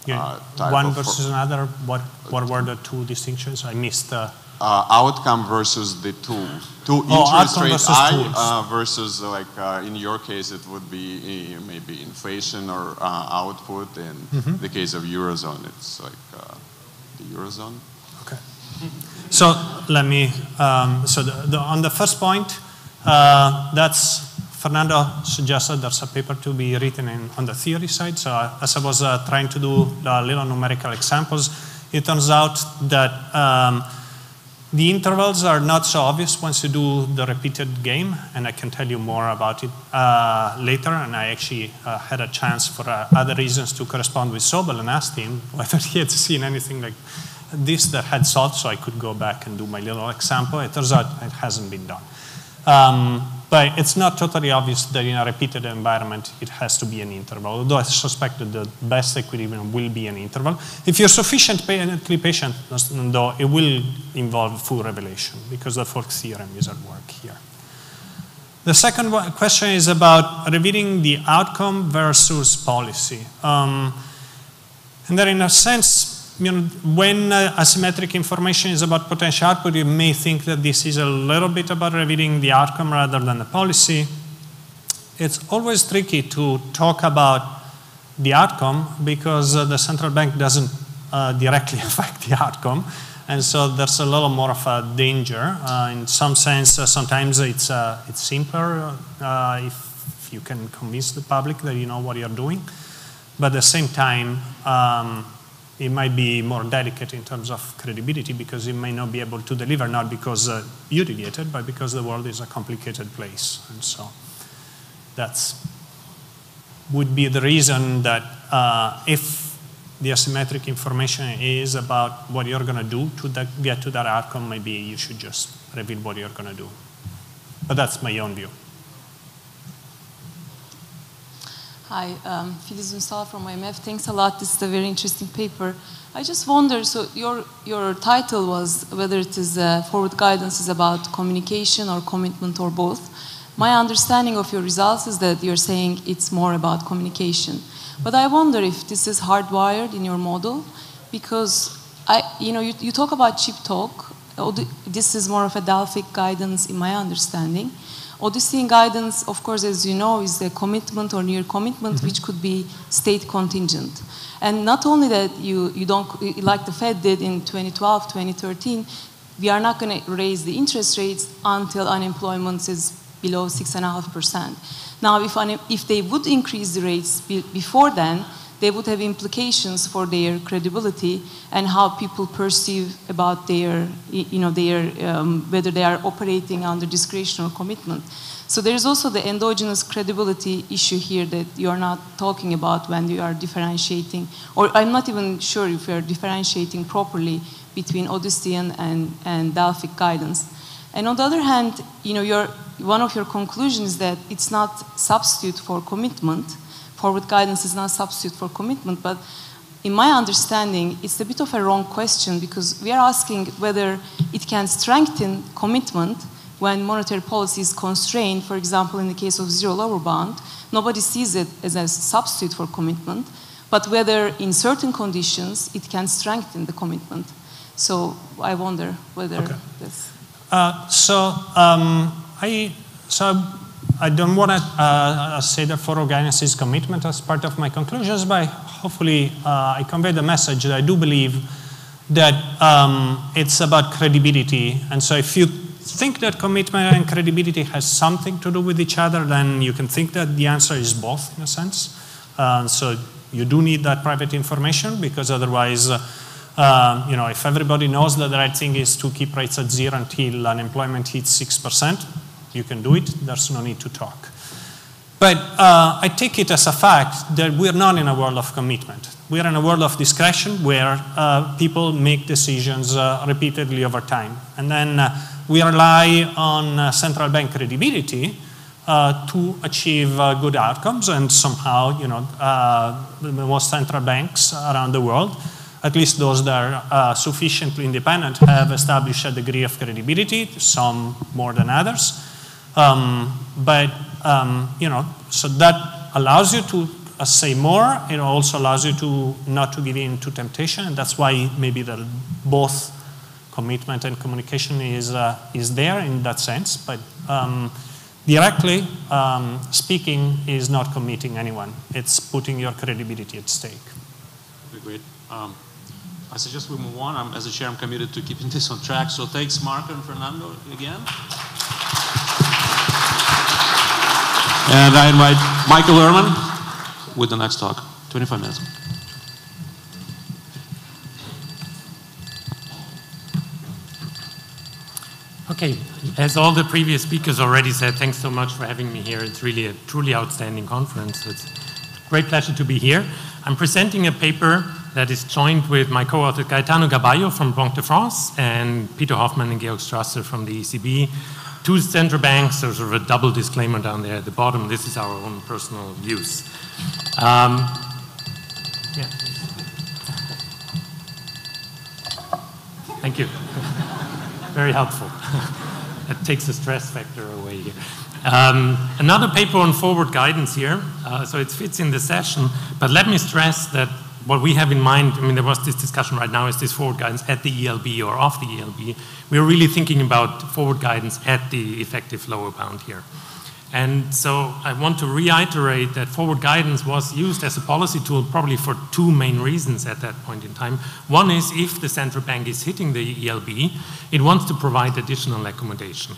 One versus another, what were the two distinctions? I missed. Outcome versus the tool. Interest rate I versus, like, in your case, it would be maybe inflation or output. In the case of Eurozone, it's like the Eurozone. Okay. So let me, on the first point, that's Fernando suggested there's a paper to be written on the theory side. So as I was trying to do little numerical examples, it turns out that the intervals are not so obvious once you do the repeated game, and I can tell you more about it later. And I actually had a chance for other reasons to correspond with Sobel and asked him whether he had seen anything like this that had solved, so I could go back and do my little example. It turns out it hasn't been done. But it's not totally obvious that in a repeated environment it has to be an interval, although I suspect that the best equilibrium will be an interval. If you're sufficiently patient, though, it will involve full revelation because the Phillips theorem is at work here. The second question is about revealing the outcome versus policy. And there, in a sense, when asymmetric information is about potential output, you may think that this is a little bit about revealing the outcome rather than the policy. It's always tricky to talk about the outcome because the central bank doesn't directly affect the outcome. And so there's a little more of a danger. In some sense, sometimes it's simpler if you can convince the public that you know what you're doing. But at the same time, it might be more delicate in terms of credibility because you may not be able to deliver, not because you deviated, but because the world is a complicated place. And so that would be the reason that if the asymmetric information is about what you're going to do to get to that outcome, maybe you should just reveal what you're going to do. But that's my own view. Hi, Filiz Ünsal from IMF. Thanks a lot. This is a very interesting paper. I just wonder, so your title was whether it is forward guidance is about communication or commitment or both. My understanding of your results is that you're saying it's more about communication. But I wonder if this is hardwired in your model because you talk about cheap talk. This is more of a Delphic guidance in my understanding. Odyssey guidance, of course, as you know, is a commitment or near commitment, which could be state contingent. And not only that, you don't, like the Fed did in 2012, 2013, we are not going to raise the interest rates until unemployment is below 6.5%. Now, if they would increase the rates before then, they would have implications for their credibility and how people perceive about their, whether they are operating under discretion or commitment. So there's also the endogenous credibility issue here that you're not talking about when you are differentiating, or I'm not even sure if you're differentiating properly between Odyssean and Delphic guidance. And on the other hand, one of your conclusions is that it's not substitute for commitment. Forward guidance is not a substitute for commitment, but in my understanding, it's a bit of a wrong question because we are asking whether it can strengthen commitment when monetary policy is constrained. For example, in the case of zero lower bound, nobody sees it as a substitute for commitment, but whether in certain conditions it can strengthen the commitment. So I wonder whether this. I don't want to say that forward guidance is commitment as part of my conclusions, but hopefully I convey the message that I do believe that it's about credibility. And so if you think that commitment and credibility has something to do with each other, then you can think that the answer is both in a sense. So you do need that private information because otherwise, if everybody knows that the right thing is to keep rates at zero until unemployment hits 6%, you can do it. There's no need to talk. But I take it as a fact that we're not in a world of commitment. We're in a world of discretion where people make decisions repeatedly over time. And then we rely on central bank credibility to achieve good outcomes. And somehow, most central banks around the world, at least those that are sufficiently independent, have established a degree of credibility, some more than others. So that allows you to say more. It also allows you to not to give in to temptation, and that's why maybe the both commitment and communication is there in that sense. But directly speaking is not committing anyone. It's putting your credibility at stake. Okay, great. I suggest we move on. As a chair, I'm committed to keeping this on track. So thanks, Marco and Fernando, again. And I invite Michael Ehrmann with the next talk. 25 minutes. Okay, as all the previous speakers already said, thanks so much for having me here. It's really a truly outstanding conference. It's a great pleasure to be here. I'm presenting a paper that is joined with my co-author Gaetano Gaballo from Banque de France and Peter Hoffman and Georg Strasser from the ECB. Two central banks, there's sort of a double disclaimer down there at the bottom. This is our own personal views. Yeah. Thank you. Very helpful. That takes the stress factor away here. Another paper on forward guidance here. So it fits in the session, but let me stress that what we have in mind, I mean, there was this discussion right now, is this forward guidance at the ELB or off the ELB. We're really thinking about forward guidance at the effective lower bound here. And so I want to reiterate that forward guidance was used as a policy tool probably for two main reasons at that point in time. One is if the central bank is hitting the ELB, it wants to provide additional accommodation.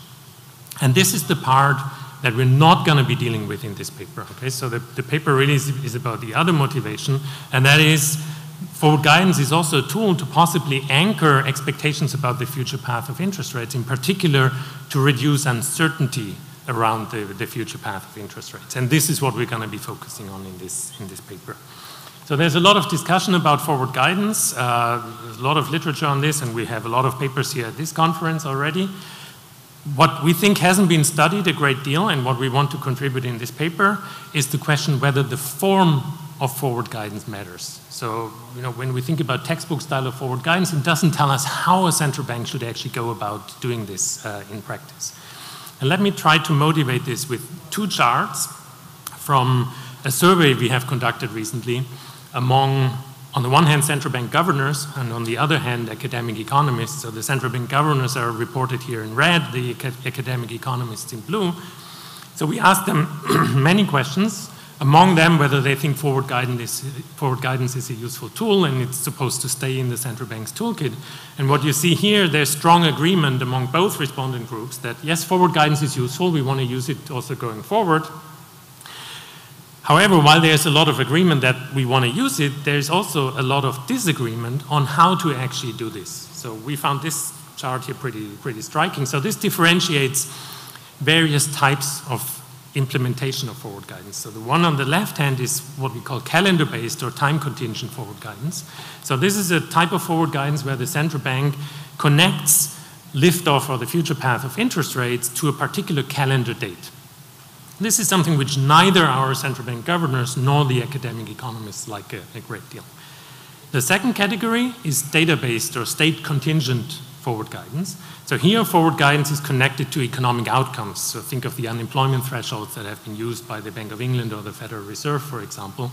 And this is the part that we're not going to be dealing with in this paper. Okay, so the paper really is about the other motivation, and that is forward guidance is also a tool to possibly anchor expectations about the future path of interest rates, in particular to reduce uncertainty around the future path of interest rates. And this is what we're going to be focusing on in this paper. So there's a lot of discussion about forward guidance. There's a lot of literature on this, and we have a lot of papers here at this conference already. What we think hasn't been studied a great deal, and what we want to contribute in this paper, is the question whether the form of forward guidance matters. So, you know, when we think about textbook style of forward guidance, it doesn't tell us how a central bank should actually go about doing this in practice. And let me try to motivate this with two charts from a survey we have conducted recently among, on the one hand, central bank governors, and on the other hand, academic economists. So the central bank governors are reported here in red, the academic economists in blue. So we asked them many questions, among them whether they think forward guidance is a useful tool and it's supposed to stay in the central bank's toolkit. And what you see here, there's strong agreement among both respondent groups that yes, forward guidance is useful, we want to use it also going forward. However, while there's a lot of agreement that we want to use it, there's also a lot of disagreement on how to actually do this. So we found this chart here pretty striking. So this differentiates various types of implementation of forward guidance. So the one on the left hand is what we call calendar-based or time-contingent forward guidance. So this is a type of forward guidance where the central bank connects liftoff or the future path of interest rates to a particular calendar date. This is something which neither our central bank governors nor the academic economists like a great deal. The second category is data-based or state-contingent forward guidance. So here forward guidance is connected to economic outcomes. So think of the unemployment thresholds that have been used by the Bank of England or the Federal Reserve, for example.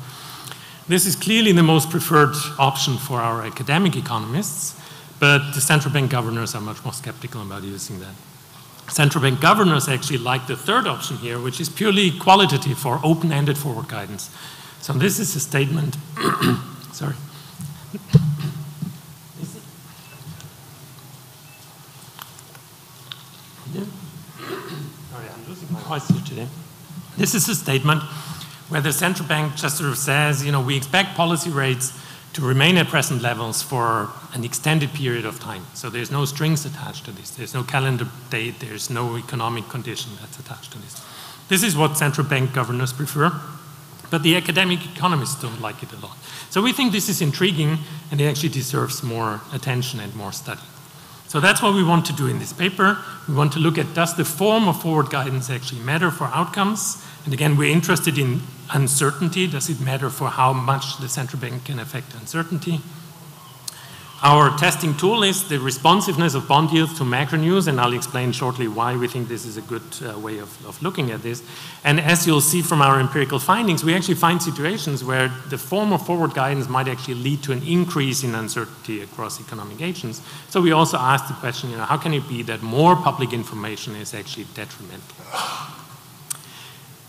This is clearly the most preferred option for our academic economists, but the central bank governors are much more skeptical about using that. Central bank governors actually like the third option here, which is purely qualitative or open-ended forward guidance. So this is a statement, sorry. Sorry, I'm losing my voice here today. This is a statement where the central bank just sort of says, you know, we expect policy rates to remain at present levels for an extended period of time. So there's no strings attached to this. There's no calendar date. There's no economic condition that's attached to this. This is what central bank governors prefer, but the academic economists don't like it a lot. So we think this is intriguing and it actually deserves more attention and more study. So that's what we want to do in this paper. We want to look at, does the form of forward guidance actually matter for outcomes? And again, we're interested in uncertainty. Does it matter for how much the central bank can affect uncertainty? our testing tool is the responsiveness of bond yields to macro news, and I'll explain shortly why we think this is a good way of looking at this. And as you'll see from our empirical findings, we actually find situations where the form of forward guidance might actually lead to an increase in uncertainty across economic agents. So we also asked the question, how can it be that more public information is actually detrimental?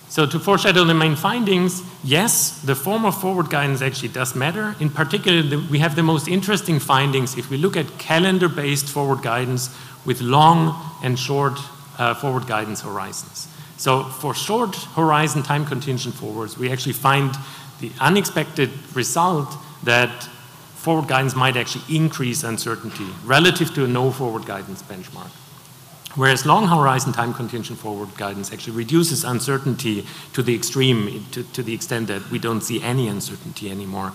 So to foreshadow the main findings, yes, the form of forward guidance actually does matter. In particular, we have the most interesting findings if we look at calendar-based forward guidance with long and short forward guidance horizons. So for short horizon time contingent forwards, we actually find the unexpected result that forward guidance might actually increase uncertainty relative to a no forward guidance benchmark. Whereas long horizon time contingent forward guidance actually reduces uncertainty to the extreme, to the extent that we don't see any uncertainty anymore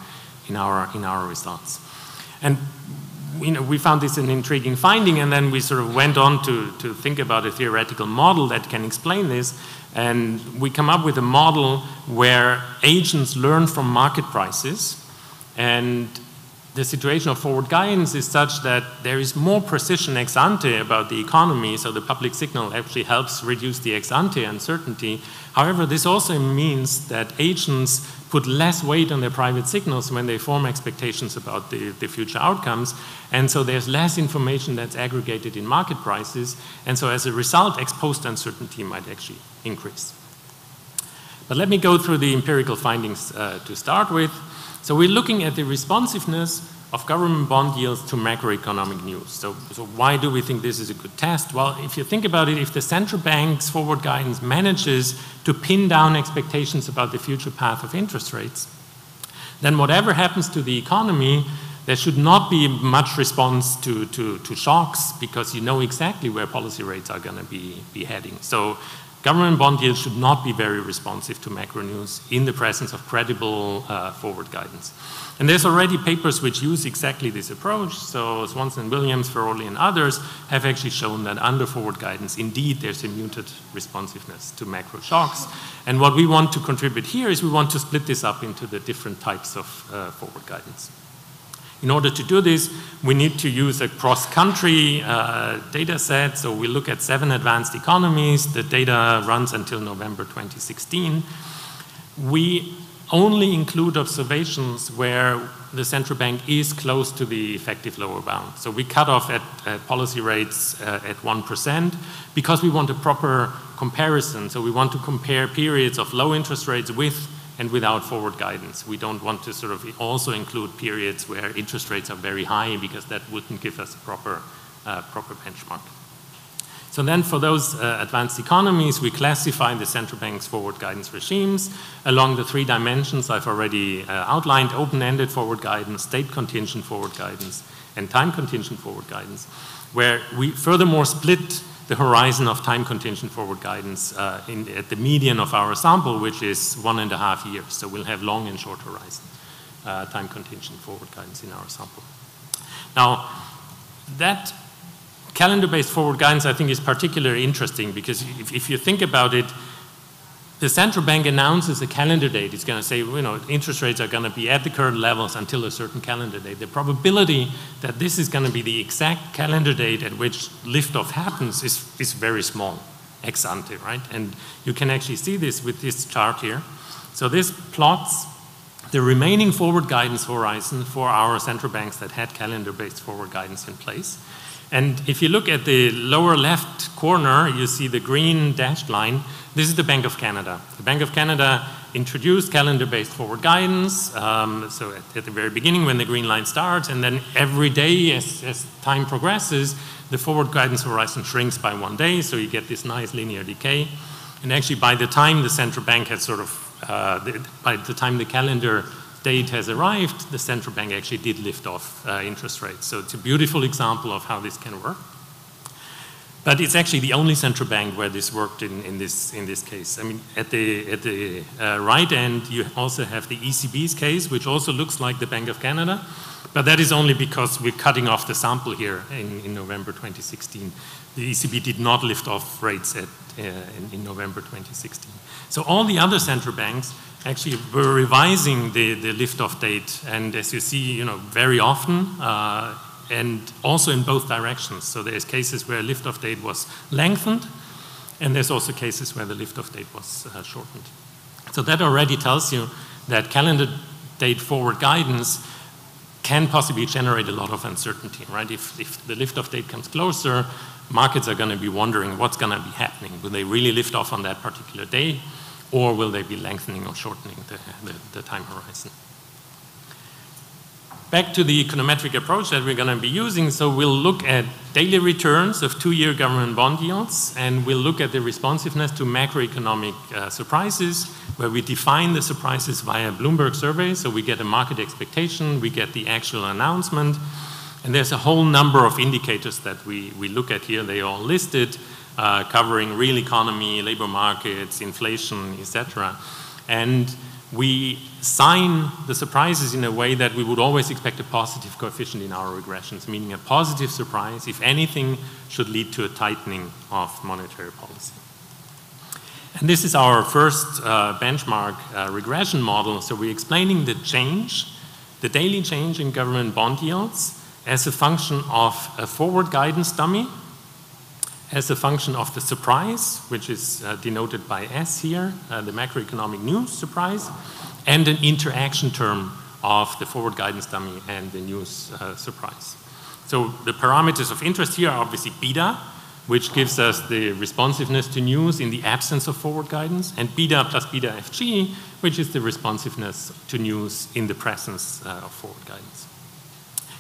in our results. And we found this an intriguing finding, and then we sort of went on to think about a theoretical model that can explain this. And we come up with a model where agents learn from market prices, and the situation of forward guidance is such that there is more precision ex ante about the economy, so the public signal actually helps reduce the ex ante uncertainty. However, this also means that agents put less weight on their private signals when they form expectations about the future outcomes, and so there's less information that's aggregated in market prices, and so as a result, ex post uncertainty might actually increase. But let me go through the empirical findings to start with. So we're looking at the responsiveness of government bond yields to macroeconomic news. So why do we think this is a good test? Well, if you think about it, if the central bank's forward guidance manages to pin down expectations about the future path of interest rates, then whatever happens to the economy, there should not be much response to shocks, because you know exactly where policy rates are going to be heading. So government bond yields should not be very responsive to macro news in the presence of credible forward guidance. And there's already papers which use exactly this approach. So Swanson, Williams, Feroli, and others have actually shown that under forward guidance, indeed, there's a muted responsiveness to macro shocks. And what we want to contribute here is we want to split this up into the different types of forward guidance. In order to do this, we need to use a cross-country data set. So we look at 7 advanced economies. The data runs until November 2016. We only include observations where the central bank is close to the effective lower bound. So we cut off at policy rates at 1% because we want a proper comparison. So we want to compare periods of low interest rates with and without forward guidance. We don't want to sort of also include periods where interest rates are very high, because that wouldn't give us a proper benchmark. So then for those advanced economies, we classify the central bank's forward guidance regimes along the 3 dimensions I've already outlined: open-ended forward guidance, state contingent forward guidance, and time contingent forward guidance, where we furthermore split the horizon of time contingent forward guidance at the median of our sample, which is 1.5 years. So we'll have long and short horizon time contingent forward guidance in our sample. Now, that calendar-based forward guidance, I think, is particularly interesting, because if you think about it, the central bank announces a calendar date. It's going to say, interest rates are going to be at the current levels until a certain calendar date. The probability that this is going to be the exact calendar date at which liftoff happens is very small, ex ante, right? And you can actually see this with this chart here. So this plots the remaining forward guidance horizon for our central banks that had calendar-based forward guidance in place. And if you look at the lower left corner, you see the green dashed line. This is the Bank of Canada. The Bank of Canada introduced calendar-based forward guidance, so at the very beginning when the green line starts, and then every day as time progresses, the forward guidance horizon shrinks by 1 day, so you get this nice linear decay. And actually by the time the central bank has sort of, by the time the calendar date has arrived, the central bank actually did lift off interest rates. So it's a beautiful example of how this can work. But it's actually the only central bank where this worked in this case. I mean, at the right end, you also have the ECB's case, which also looks like the Bank of Canada, but that is only because we're cutting off the sample here in November 2016. The ECB did not lift off rates in November 2016. So all the other central banks actually were revising the liftoff date, and as you see, very often and also in both directions. So there's cases where lift-off date was lengthened, and there's also cases where the lift-off date was shortened. So that already tells you that calendar date forward guidance can possibly generate a lot of uncertainty, right? If the lift-off date comes closer, markets are going to be wondering what's going to be happening. Will they really lift off on that particular day, or will they be lengthening or shortening the time horizon? Back to the econometric approach that we're going to be using. So we'll look at daily returns of 2-year government bond yields, and we'll look at the responsiveness to macroeconomic surprises, where we define the surprises via Bloomberg survey. So we get a market expectation, we get the actual announcement, and there's a whole number of indicators that we look at here. They are all listed, covering real economy, labor markets, inflation, etc. And we sign the surprises in a way that we would always expect a positive coefficient in our regressions, meaning a positive surprise, if anything, should lead to a tightening of monetary policy. And this is our first benchmark regression model. So we're explaining the change, the daily change in government bond yields as a function of a forward guidance dummy, as a function of the surprise, which is denoted by S here, the macroeconomic news surprise, and an interaction term of the forward guidance dummy and the news surprise. So the parameters of interest here are obviously beta, which gives us the responsiveness to news in the absence of forward guidance, and beta plus beta FG, which is the responsiveness to news in the presence of forward guidance.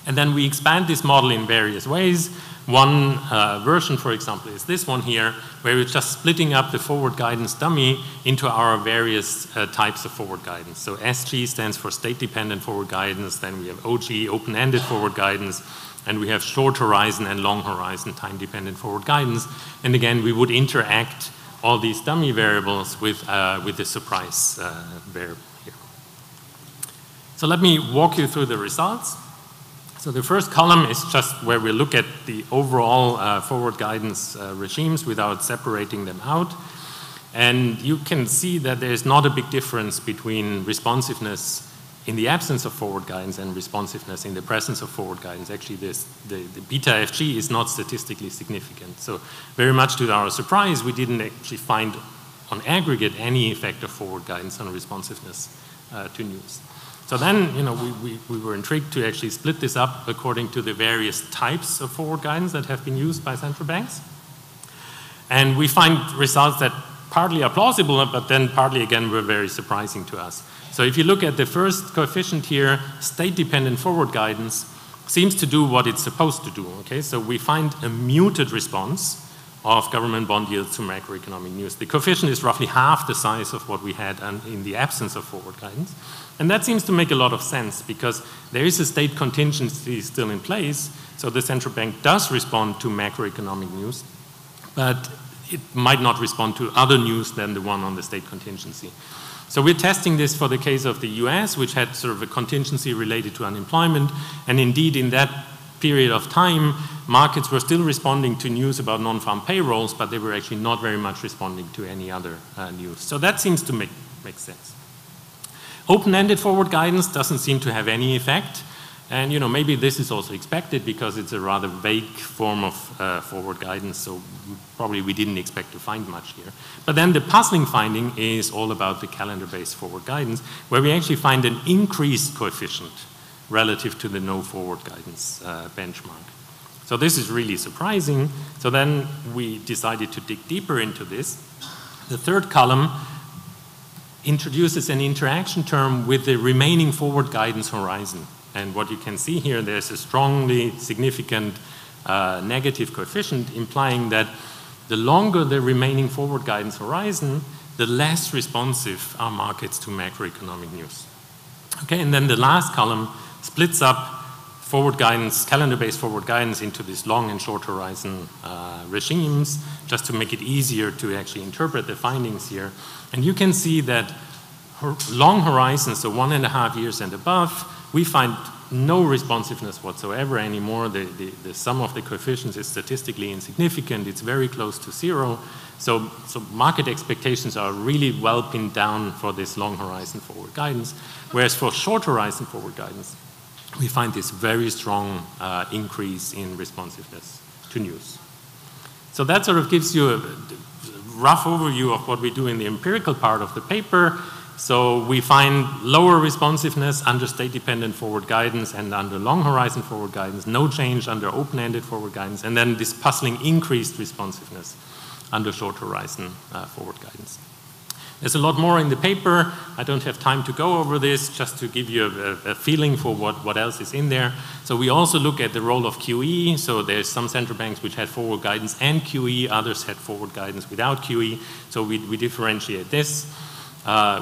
And then we expand this model in various ways. One version, for example, is this one here, where we're just splitting up the forward guidance dummy into our various types of forward guidance. So SG stands for state-dependent forward guidance, then we have OG, open-ended forward guidance, and we have short horizon and long horizon time-dependent forward guidance. And again, we would interact all these dummy variables with the surprise variable here. So let me walk you through the results. So the first column is just where we look at the overall forward guidance regimes without separating them out. And you can see that there's not a big difference between responsiveness in the absence of forward guidance and responsiveness in the presence of forward guidance. Actually, the beta FG is not statistically significant. So very much to our surprise, we didn't actually find on aggregate any effect of forward guidance on responsiveness to news. So then, we were intrigued to actually split this up according to the various types of forward guidance that have been used by central banks. And we find results that partly are plausible, but then partly, again, were very surprising to us. So if you look at the first coefficient here, state-dependent forward guidance seems to do what it's supposed to do, okay? So we find a muted response of government bond yields to macroeconomic news. The coefficient is roughly half the size of what we had in the absence of forward guidance. And that seems to make a lot of sense because there is a state contingency still in place. So the central bank does respond to macroeconomic news, but it might not respond to other news than the one on the state contingency. So we're testing this for the case of the US, which had sort of a contingency related to unemployment. And indeed, in that period of time, markets were still responding to news about non-farm payrolls, but they were actually not very much responding to any other news. So that seems to make sense. Open-ended forward guidance doesn't seem to have any effect. And maybe this is also expected because it's a rather vague form of forward guidance, so probably we didn't expect to find much here. But then the puzzling finding is all about the calendar-based forward guidance, where we actually find an increased coefficient relative to the no forward guidance benchmark. So this is really surprising. So then we decided to dig deeper into this. The third column introduces an interaction term with the remaining forward guidance horizon. And what you can see here, there's a strongly significant negative coefficient implying that the longer the remaining forward guidance horizon, the less responsive are markets to macroeconomic news. Okay, and then the last column splits up forward guidance, calendar-based forward guidance into these long and short horizon regimes, just to make it easier to actually interpret the findings here. And you can see that long horizons, so 1.5 years and above, we find no responsiveness whatsoever anymore. The sum of the coefficients is statistically insignificant. It's very close to zero. So market expectations are really well pinned down for this long horizon forward guidance. Whereas for short horizon forward guidance, we find this very strong increase in responsiveness to news. So that sort of gives you a rough overview of what we do in the empirical part of the paper. So we find lower responsiveness under state-dependent forward guidance and under long horizon forward guidance, no change under open-ended forward guidance, and then this puzzling increased responsiveness under short horizon forward guidance. There's a lot more in the paper. I don't have time to go over this, just to give you a feeling for what else is in there. So we also look at the role of QE. So there's some central banks which had forward guidance and QE, others had forward guidance without QE. So we differentiate this.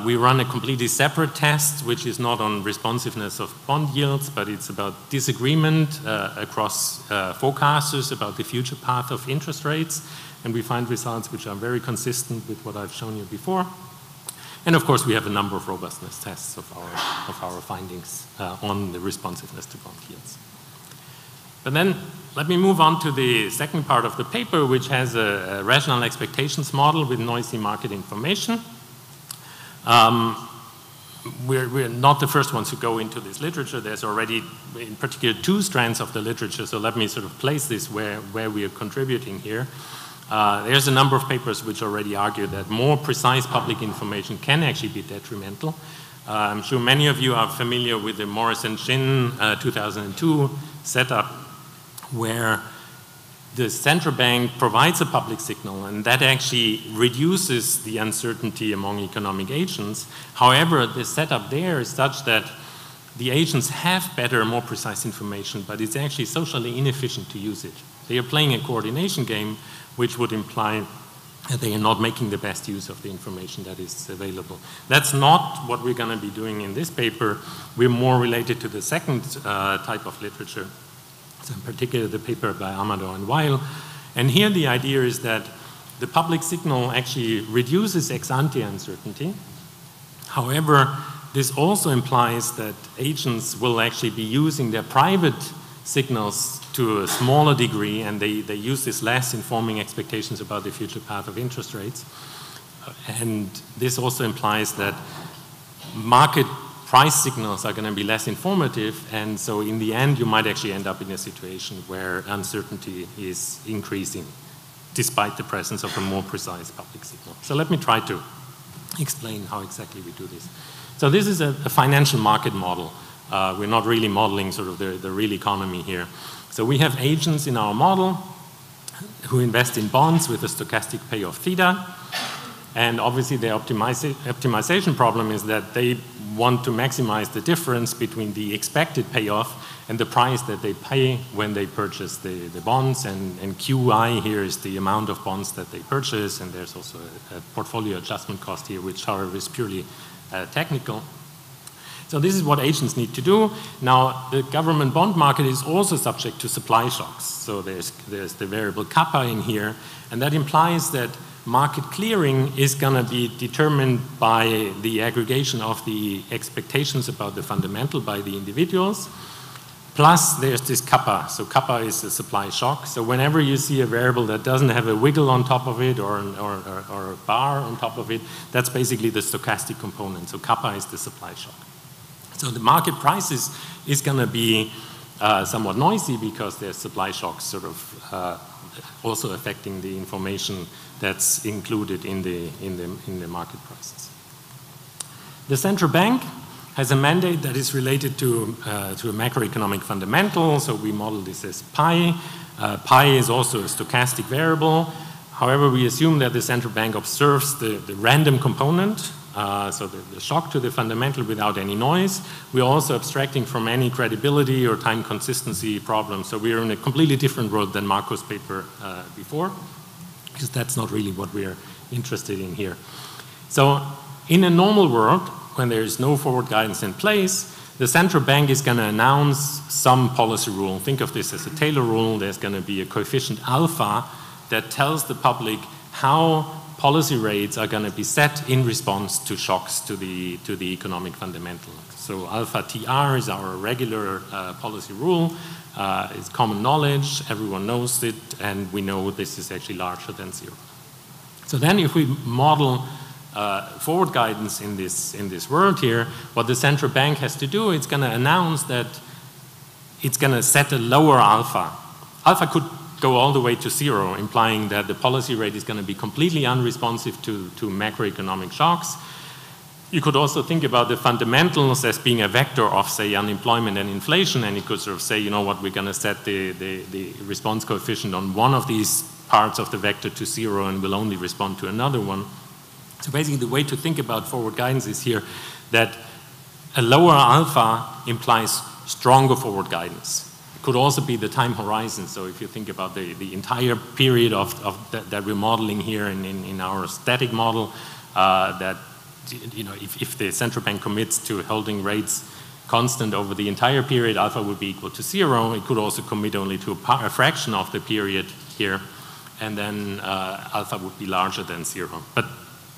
We run a completely separate test, which is not on responsiveness of bond yields, but it's about disagreement across forecasters about the future path of interest rates. And we find results which are very consistent with what I've shown you before. And of course, we have a number of robustness tests of our findings on the responsiveness to bond yields. But then let me move on to the second part of the paper, which has a rational expectations model with noisy market information. We're not the first ones who go into this literature. There's already, in particular, 2 strands of the literature. So let me sort of place this where we are contributing here. There's a number of papers which already argue that more precise public information can actually be detrimental. I'm sure many of you are familiar with the Morris and Shin 2002 setup, where the central bank provides a public signal, and that actually reduces the uncertainty among economic agents. However, the setup there is such that the agents have better, more precise information, but it's actually socially inefficient to use it. They are playing a coordination game, which would imply that they are not making the best use of the information that is available. That's not what we're going to be doing in this paper. We're more related to the second type of literature, so in particular the paper by Amador and Weil. And here the idea is that the public signal actually reduces ex-ante uncertainty. However, this also implies that agents will actually be using their private signals to a smaller degree, and they use this less in forming expectations about the future path of interest rates. And this also implies that market price signals are going to be less informative, and so in the end you might actually end up in a situation where uncertainty is increasing despite the presence of a more precise public signal. So let me try to explain how exactly we do this. So this is a financial market model. We're not really modeling sort of the real economy here. So we have agents in our model who invest in bonds with a stochastic payoff theta. And obviously the optimization problem is that they want to maximize the difference between the expected payoff and the price that they pay when they purchase the bonds. And QI here is the amount of bonds that they purchase. And there's also a portfolio adjustment cost here, which however is purely technical. So this is what agents need to do. Now, the government bond market is also subject to supply shocks. So there's the variable kappa in here, and that implies that market clearing is going to be determined by the aggregation of the expectations about the fundamental by the individuals. Plus, there's this kappa. So kappa is a supply shock. So whenever you see a variable that doesn't have a wiggle on top of it or a bar on top of it, that's basically the stochastic component. So kappa is the supply shock. So the market price is going to be somewhat noisy because there's supply shocks sort of also affecting the information that's included in the market prices. The central bank has a mandate that is related to a macroeconomic fundamental. So we model this as pi. Pi is also a stochastic variable. However, we assume that the central bank observes the random component. So the shock to the fundamental without any noise. We're also abstracting from any credibility or time consistency problems. So we're in a completely different world than Marco's paper before, because that's not really what we're interested in here. So in a normal world, when there's no forward guidance in place, the central bank is going to announce some policy rule. Think of this as a Taylor rule. There's going to be a coefficient alpha that tells the public how policy rates are going to be set in response to shocks to the economic fundamental. So alpha TR is our regular policy rule. It's common knowledge, everyone knows it, and we know this is actually larger than 0. So then if we model forward guidance in this world here, what the central bank has to do, it's going to announce that it's going to set a lower alpha. Alpha could go all the way to 0, implying that the policy rate is going to be completely unresponsive to macroeconomic shocks. You could also think about the fundamentals as being a vector of, say, unemployment and inflation, and you could sort of say, you know what, we're going to set the response coefficient on one of these parts of the vector to 0 and will only respond to another one. So basically the way to think about forward guidance is here that a lower alpha implies stronger forward guidance. It could also be the time horizon. So if you think about the entire period that we're modeling here in our static model, that you know, if the central bank commits to holding rates constant over the entire period, alpha would be equal to 0. It could also commit only to a fraction of the period here, and then alpha would be larger than 0. But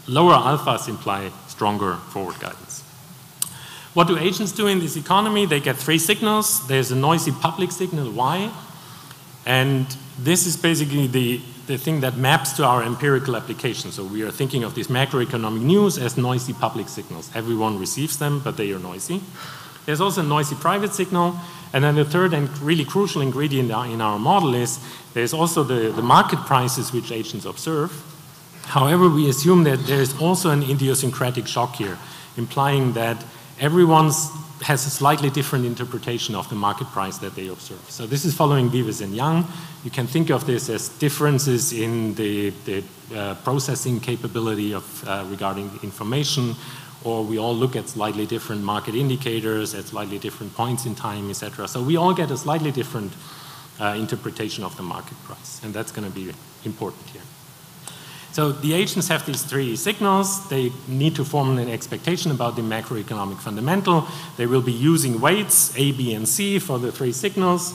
lower alphas imply stronger forward guidance. What do agents do in this economy? They get 3 signals. There's a noisy public signal, Y, and this is basically the thing that maps to our empirical application. So we are thinking of this macroeconomic news as noisy public signals. Everyone receives them, but they are noisy. There's also a noisy private signal. And then the third and really crucial ingredient in our model is there's also the market prices which agents observe. However, we assume that there is also an idiosyncratic shock here, implying that everyone has a slightly different interpretation of the market price that they observe. So this is following Vives and Young. You can think of this as differences in the processing capability of regarding information, or we all look at slightly different market indicators at slightly different points in time, etc. So we all get a slightly different interpretation of the market price, and that's going to be important here. So the agents have these 3 signals. They need to form an expectation about the macroeconomic fundamental. They will be using weights, A, B, and C for the 3 signals.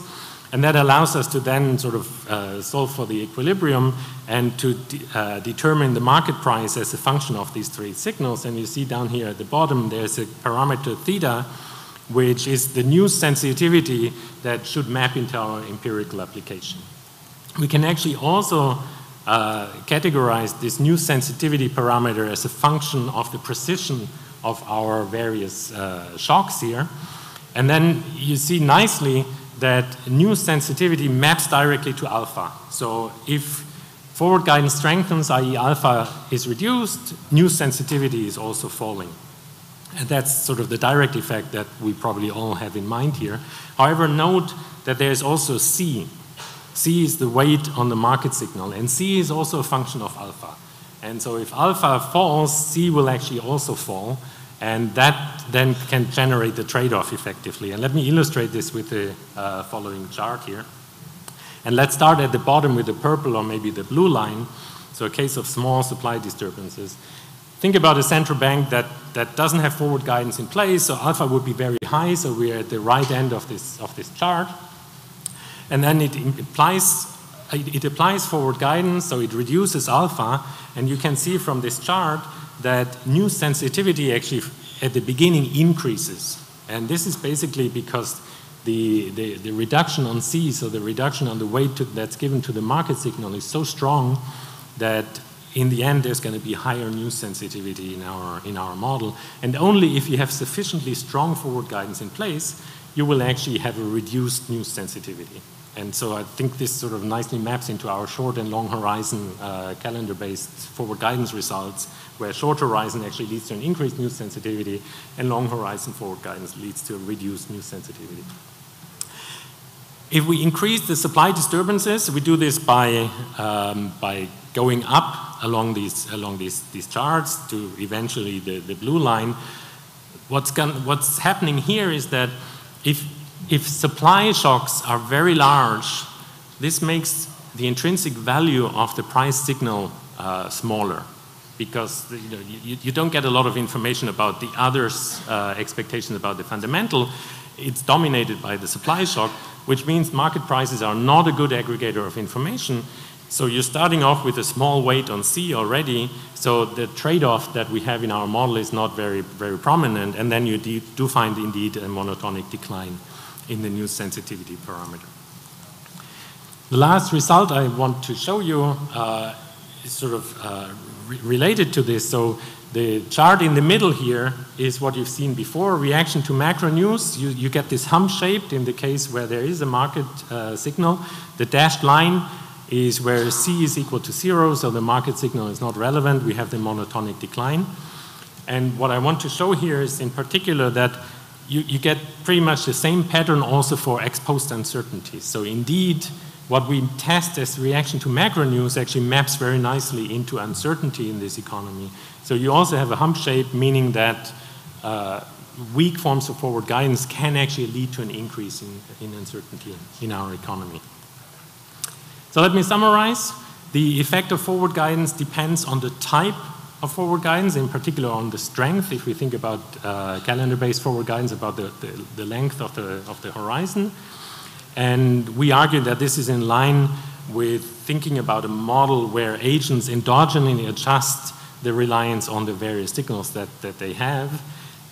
And that allows us to then sort of solve for the equilibrium and to determine the market price as a function of these 3 signals. And you see down here at the bottom, there's a parameter theta, which is the new sensitivity that should map into our empirical application. We can actually also categorize this new sensitivity parameter as a function of the precision of our various shocks here. And then you see nicely that new sensitivity maps directly to alpha. So if forward guidance strengthens, i.e. alpha is reduced, new sensitivity is also falling. And that's sort of the direct effect that we probably all have in mind here. However, note that there's also C. C is the weight on the market signal, and C is also a function of alpha. And so if alpha falls, C will actually also fall, and that then can generate the trade-off effectively. And let me illustrate this with the following chart here. And let's start at the bottom with the purple or maybe the blue line. So a case of small supply disturbances. Think about a central bank that doesn't have forward guidance in place, so alpha would be very high, so we're at the right end of this chart. And then it applies forward guidance, so it reduces alpha, and you can see from this chart that new sensitivity actually at the beginning increases. And this is basically because the reduction on C, so the reduction on the weight that's given to the market signal is so strong that in the end there's going to be higher new sensitivity in our model. And only if you have sufficiently strong forward guidance in place, you will actually have a reduced new sensitivity. And so I think this sort of nicely maps into our short and long horizon calendar-based forward guidance results, where short horizon actually leads to an increased new sensitivity, and long horizon forward guidance leads to a reduced new sensitivity. If we increase the supply disturbances, we do this by going up along these charts to eventually the blue line. What's happening here is that if supply shocks are very large, this makes the intrinsic value of the price signal smaller, because you don't get a lot of information about the others' expectations about the fundamental. It's dominated by the supply shock, which means market prices are not a good aggregator of information. So you're starting off with a small weight on C already, so the trade-off that we have in our model is not very, very prominent, and then you do find indeed a monotonic decline in the new sensitivity parameter. The last result I want to show you is sort of related to this. So The chart in the middle here is what you've seen before, reaction to macro news. You get this hump shaped in the case where there is a market signal. The dashed line is where C is equal to 0, so the market signal is not relevant. We have the monotonic decline. And what I want to show here is in particular that you get pretty much the same pattern also for ex post uncertainty. So indeed, what we test as reaction to macro news actually maps very nicely into uncertainty in this economy. So you also have a hump shape, meaning that weak forms of forward guidance can actually lead to an increase in uncertainty in our economy. So let me summarize. The effect of forward guidance depends on the type of forward guidance, in particular on the strength. If we think about calendar-based forward guidance, about the length of the horizon. And we argue that this is in line with thinking about a model where agents endogenously adjust the reliance on the various signals that they have.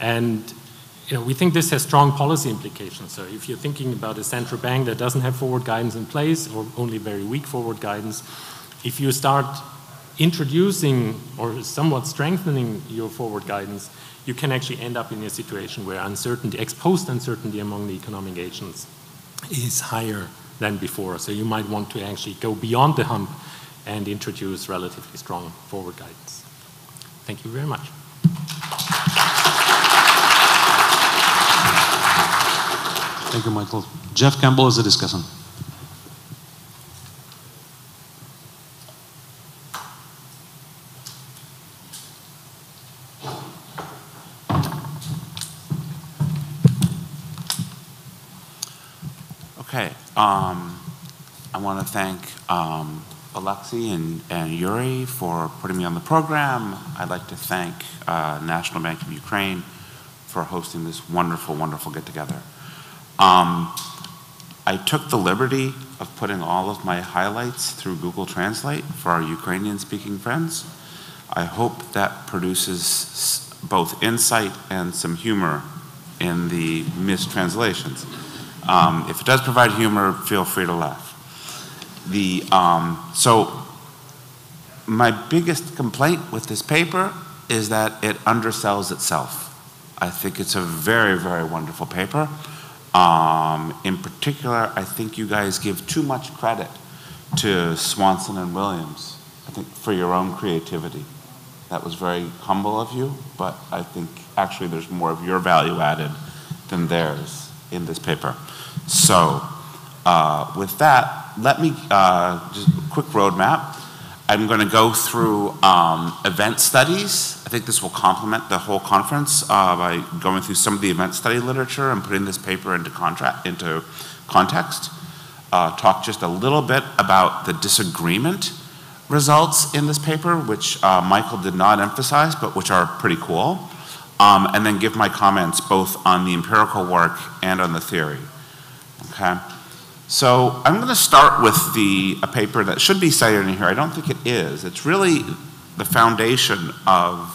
And we think this has strong policy implications. So if you're thinking about a central bank that doesn't have forward guidance in place or only very weak forward guidance, if you start introducing or somewhat strengthening your forward guidance, you can actually end up in a situation where uncertainty, ex post uncertainty among the economic agents is higher than before. So you might want to actually go beyond the hump and introduce relatively strong forward guidance. Thank you very much. Thank you, Michael. Jeff Campbell is the discussant. Okay, I want to thank Oleksiy and Yuri for putting me on the program. I'd like to thank National Bank of Ukraine for hosting this wonderful, wonderful get-together. I took the liberty of putting all of my highlights through Google Translate for our Ukrainian-speaking friends. I hope that produces both insight and some humor in the mistranslations. If it does provide humor, feel free to laugh. So my biggest complaint with this paper is that it undersells itself. I think it's a very, very wonderful paper. In particular, I think you guys give too much credit to Swanson and Williams, I think, for your own creativity. That was very humble of you, but I think actually there's more of your value added than theirs in this paper. So with that, let me just a quick roadmap. I'm going to go through event studies. I think this will complement the whole conference by going through some of the event study literature and putting this paper into context. Talk just a little bit about the disagreement results in this paper, which Michael did not emphasize, but which are pretty cool. And then give my comments both on the empirical work and on the theory. Okay. So I'm going to start with a paper that should be cited in here. I don't think it is. It's really the foundation of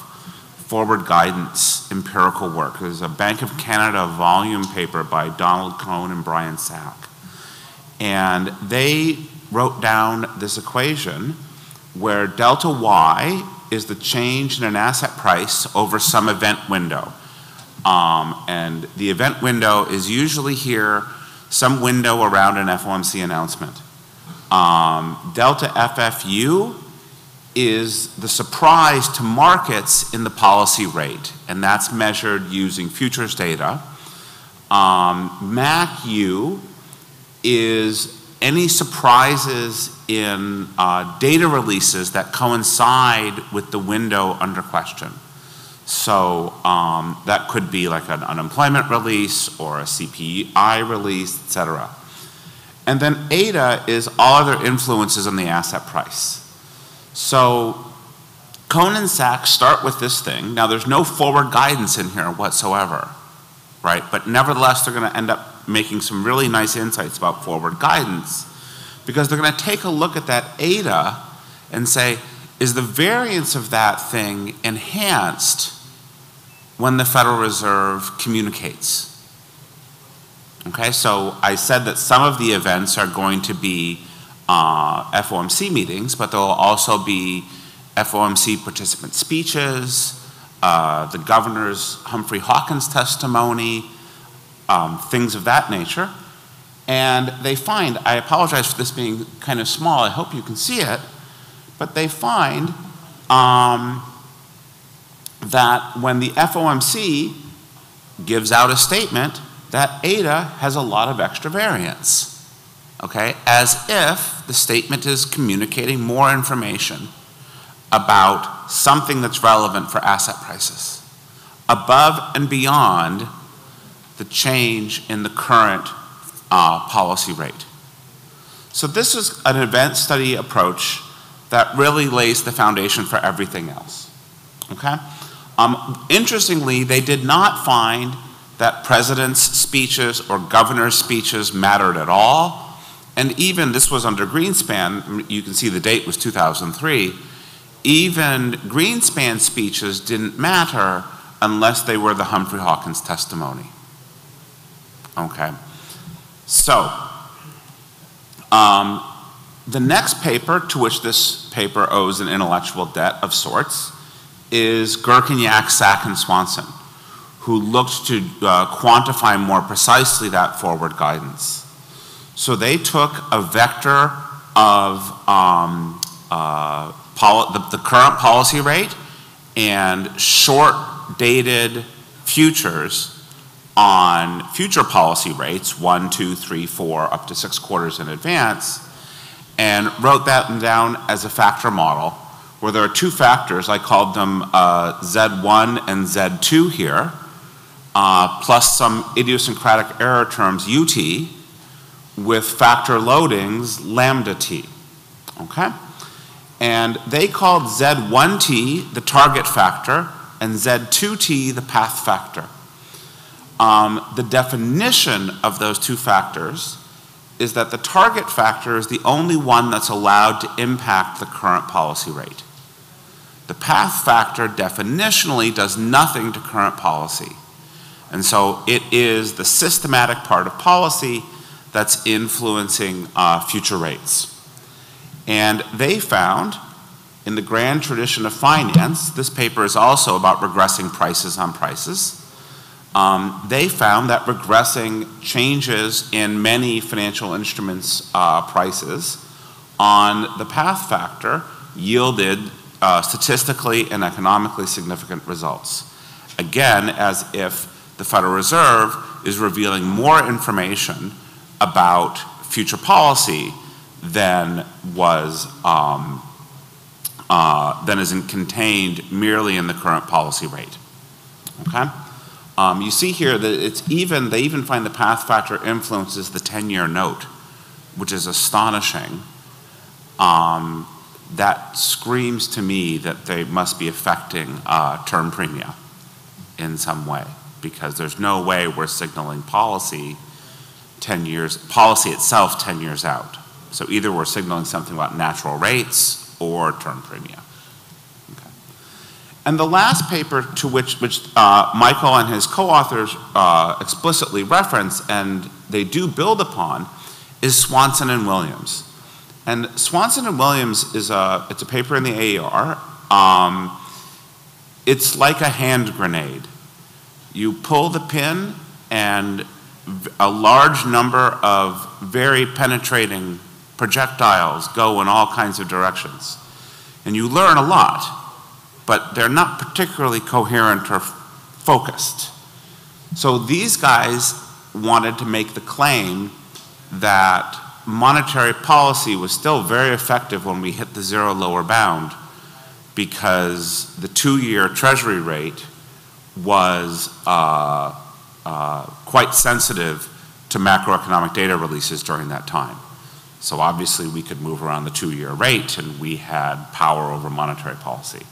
forward guidance empirical work. There's a Bank of Canada volume paper by Donald Cohn and Brian Sack. And they wrote down this equation where delta Y is the change in an asset price over some event window. And the event window is usually here, some window around an FOMC announcement. Delta FFU is the surprise to markets in the policy rate, and that's measured using futures data. MACU is any surprises in data releases that coincide with the window under question. So that could be like an unemployment release or a CPI release, et cetera. And then eta is all other influences on the asset price. So Cohn and Sachs start with this thing. Now there's no forward guidance in here whatsoever, right? But nevertheless, they're going to end up making some really nice insights about forward guidance because they're going to take a look at that eta and say, is the variance of that thing enhanced when the Federal Reserve communicates? Okay, so I said that some of the events are going to be FOMC meetings, but there will also be FOMC participant speeches, the governor's Humphrey Hawkins testimony, things of that nature. And they find, I apologize for this being kind of small, I hope you can see it, but they find that when the FOMC gives out a statement, that eta has a lot of extra variance, okay? As if the statement is communicating more information about something that's relevant for asset prices, above and beyond the change in the current policy rate. So this is an event study approach that really lays the foundation for everything else, okay? Interestingly, they did not find that presidents' speeches or governors' speeches mattered at all. And even, this was under Greenspan, you can see the date was 2003, even Greenspan speeches didn't matter unless they were the Humphrey Hawkins testimony. Okay, so the next paper to which this paper owes an intellectual debt of sorts is Gerkenyak, Sack, and Swanson, who looked to quantify more precisely that forward guidance. So they took a vector of the current policy rate and short-dated futures on future policy rates, 1, 2, 3, 4, up to 6 quarters in advance, and wrote that down as a factor model, where there are 2 factors. I called them Z1 and Z2 here, plus some idiosyncratic error terms, UT, with factor loadings, lambda T, okay? And they called Z1T the target factor and Z2T the path factor. The definition of those 2 factors is that the target factor is the only one that's allowed to impact the current policy rate. The path factor definitionally does nothing to current policy. And so it is the systematic part of policy that's influencing future rates. And they found, in the grand tradition of finance, this paper is also about regressing prices on prices. They found that regressing changes in many financial instruments prices on the path factor yielded statistically and economically significant results. Again, as if the Federal Reserve is revealing more information about future policy than is contained merely in the current policy rate. Okay, you see here that they even find the path factor influences the 10-year note, which is astonishing. That screams to me that they must be affecting term premia in some way, because there's no way we're signaling policy itself 10 years out. So either we're signaling something about natural rates or term premia. Okay. And the last paper to which Michael and his co-authors explicitly reference, and they do build upon, is Swanson and Williams. And Swanson and Williams is it's a paper in the AER. It's like a hand grenade. You pull the pin and a large number of very penetrating projectiles go in all kinds of directions. And you learn a lot, but they're not particularly coherent or focused. So these guys wanted to make the claim that monetary policy was still very effective when we hit the 0 lower bound, because the 2-year Treasury rate was quite sensitive to macroeconomic data releases during that time. So obviously we could move around the 2-year rate and we had power over monetary policy.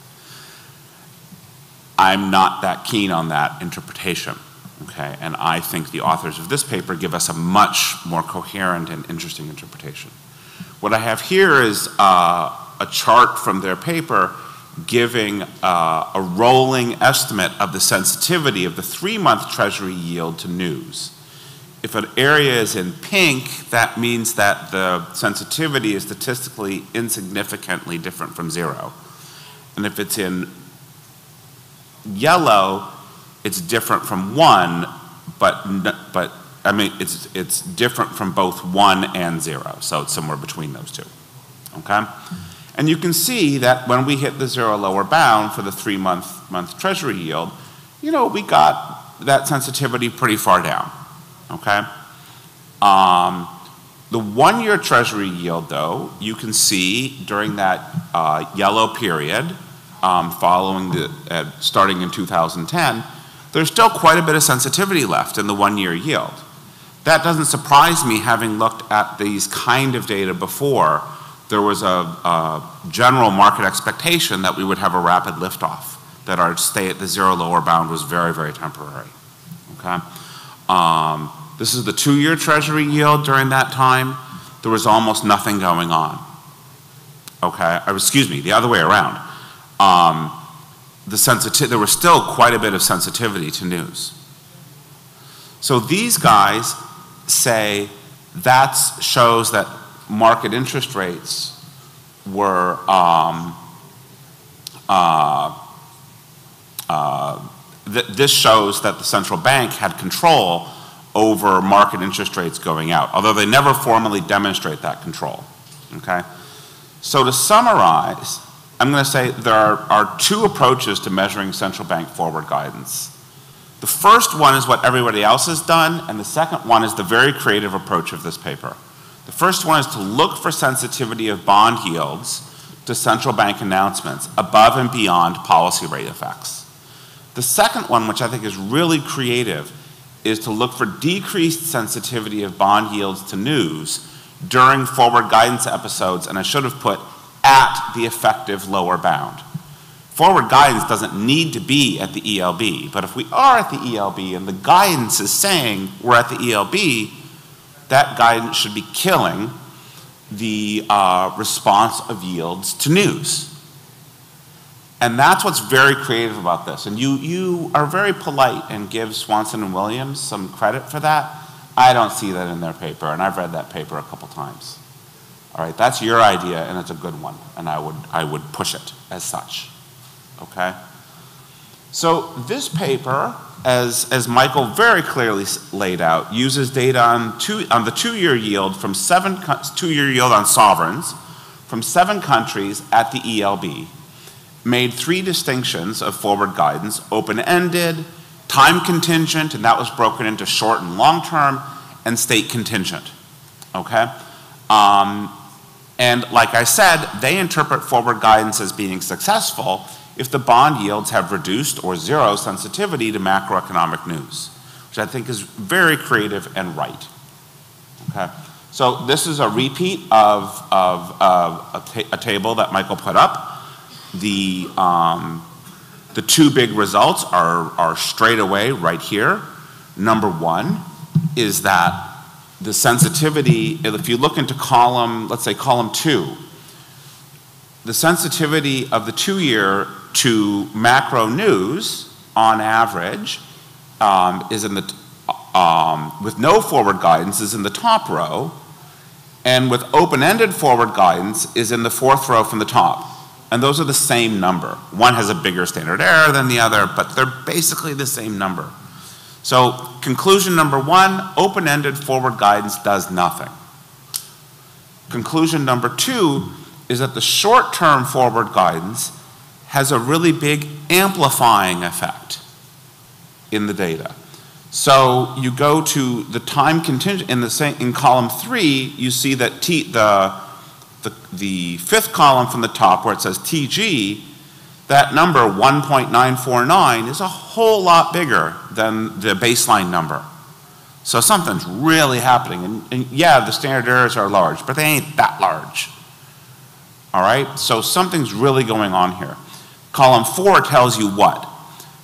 I'm not that keen on that interpretation, okay? And I think the authors of this paper give us a much more coherent and interesting interpretation. What I have here is a chart from their paper giving a rolling estimate of the sensitivity of the 3-month Treasury yield to news. If an area is in pink, that means that the sensitivity is statistically insignificantly different from 0. And if it's in yellow, it's different from 1, but I mean, it's different from both 1 and 0, so it's somewhere between those two, okay? And you can see that when we hit the 0 lower bound for the 3-month Treasury yield, you know, we got that sensitivity pretty far down, okay? The 1-year Treasury yield, though, you can see during that yellow period, following starting in 2010, there's still quite a bit of sensitivity left in the 1-year yield. That doesn't surprise me, having looked at these kind of data before. There was a general market expectation that we would have a rapid liftoff, that our stay at the 0 lower bound was very, very temporary, okay? This is the 2-year Treasury yield during that time. There was almost nothing going on, okay? Excuse me, the other way around. There was still quite a bit of sensitivity to news. So these guys say that shows that market interest rates were this shows that the central bank had control over market interest rates going out, although they never formally demonstrate that control, okay? So to summarize, I'm going to say there are 2 approaches to measuring central bank forward guidance. The first one is what everybody else has done, and the second one is the very creative approach of this paper. The first one is to look for sensitivity of bond yields to central bank announcements above and beyond policy rate effects. The second one, which I think is really creative, is to look for decreased sensitivity of bond yields to news during forward guidance episodes, and I should have put at the effective lower bound. Forward guidance doesn't need to be at the ELB, but if we are at the ELB and the guidance is saying we're at the ELB, that guidance should be killing the response of yields to news. And that's what's very creative about this. And you are very polite and give Swanson and Williams some credit for that. I don't see that in their paper, and I've read that paper a couple times. All right, that's your idea, and it's a good one, and I would push it as such. Okay? So this paper, as Michael very clearly laid out, uses data on the 2-year yield from 2-year yield on sovereigns from 7 countries at the ELB, made 3 distinctions of forward guidance: open-ended, time contingent, and that was broken into short and long term, and state contingent. Okay? And like I said, they interpret forward guidance as being successful if the bond yields have reduced or 0 sensitivity to macroeconomic news, which I think is very creative and right. Okay, so this is a repeat of a table that Michael put up. The 2 big results are straight away right here. Number 1 is that the sensitivity, if you look into column, let's say column 2, the sensitivity of the 2-year to macro news on average is in the, with no forward guidance is in the top row, and with open-ended forward guidance is in the 4th row from the top. And those are the same number. One has a bigger standard error than the other, but they're basically the same number. So conclusion number 1, open-ended forward guidance does nothing. Conclusion number 2 is that the short-term forward guidance has a really big amplifying effect in the data. So you go to the time contingent in column 3, you see that the 5th column from the top where it says TG, that number 1.949 is a whole lot bigger than the baseline number. So something's really happening. And yeah, the standard errors are large, but they ain't that large. All right, so something's really going on here. Column 4 tells you what?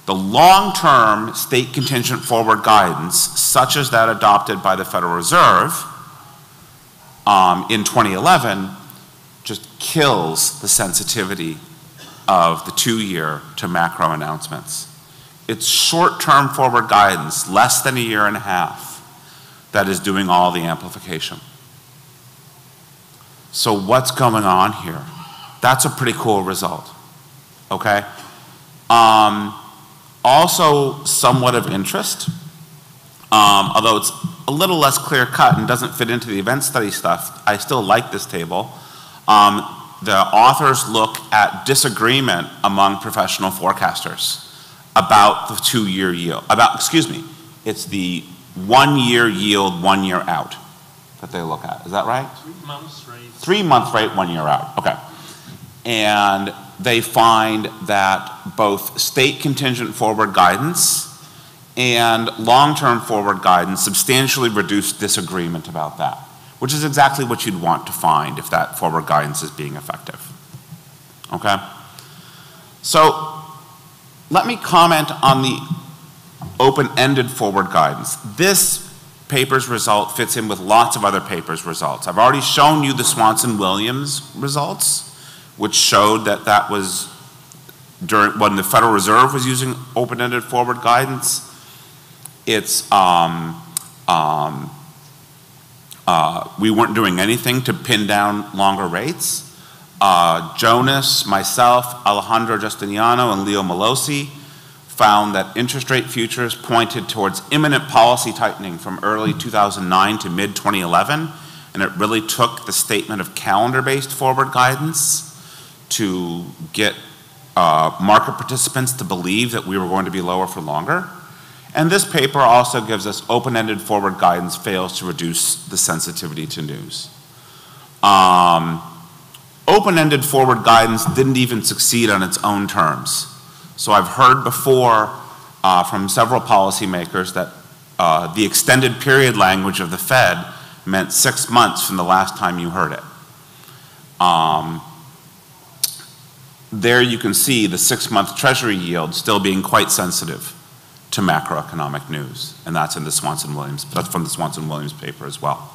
The long-term state contingent forward guidance, such as that adopted by the Federal Reserve in 2011, just kills the sensitivity of the 2-year to macro announcements. It's short-term forward guidance, less than a year and a half, that is doing all the amplification. So what's going on here? That's a pretty cool result, okay? Also somewhat of interest, although it's a little less clear cut and doesn't fit into the event study stuff, I still like this table. The authors look at disagreement among professional forecasters about the 2-year yield, it's the 1-year yield, 1 year out that they look at. Is that right? 3 months rate. 3-month rate, 1 year out, okay. And they find that both state contingent forward guidance and long-term forward guidance substantially reduce disagreement about that, which is exactly what you'd want to find if that forward guidance is being effective, okay? So let me comment on the open-ended forward guidance. This paper's result fits in with lots of other papers' results. I've already shown you the Swanson-Williams results, which showed that that was during when the Federal Reserve was using open-ended forward guidance. It's we weren't doing anything to pin down longer rates. Jonas, myself, Alejandro Justiniano, and Leo Molosi found that interest rate futures pointed towards imminent policy tightening from early 2009 to mid 2011, and it really took the statement of calendar-based forward guidance to get market participants to believe that we were going to be lower for longer. And this paper also gives us open-ended forward guidance fails to reduce the sensitivity to news. Open-ended forward guidance didn't even succeed on its own terms. So I've heard before from several policymakers that the extended period language of the Fed meant 6 months from the last time you heard it. There you can see the 6-month Treasury yield still being quite sensitive to macroeconomic news, and that's in the Swanson-Williams, that's from the Swanson-Williams paper as well.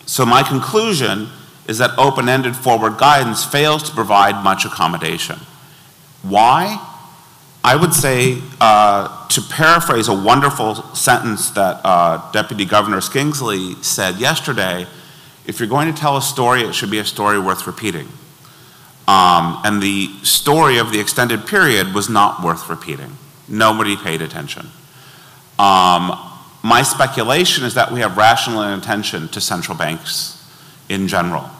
So my conclusion is that open-ended forward guidance fails to provide much accommodation. Why? I would say, to paraphrase a wonderful sentence that Deputy Governor Skingsley said yesterday, if you're going to tell a story, it should be a story worth repeating. And the story of the extended period was not worth repeating. Nobody paid attention. My speculation is that we have rational inattention to central banks in general.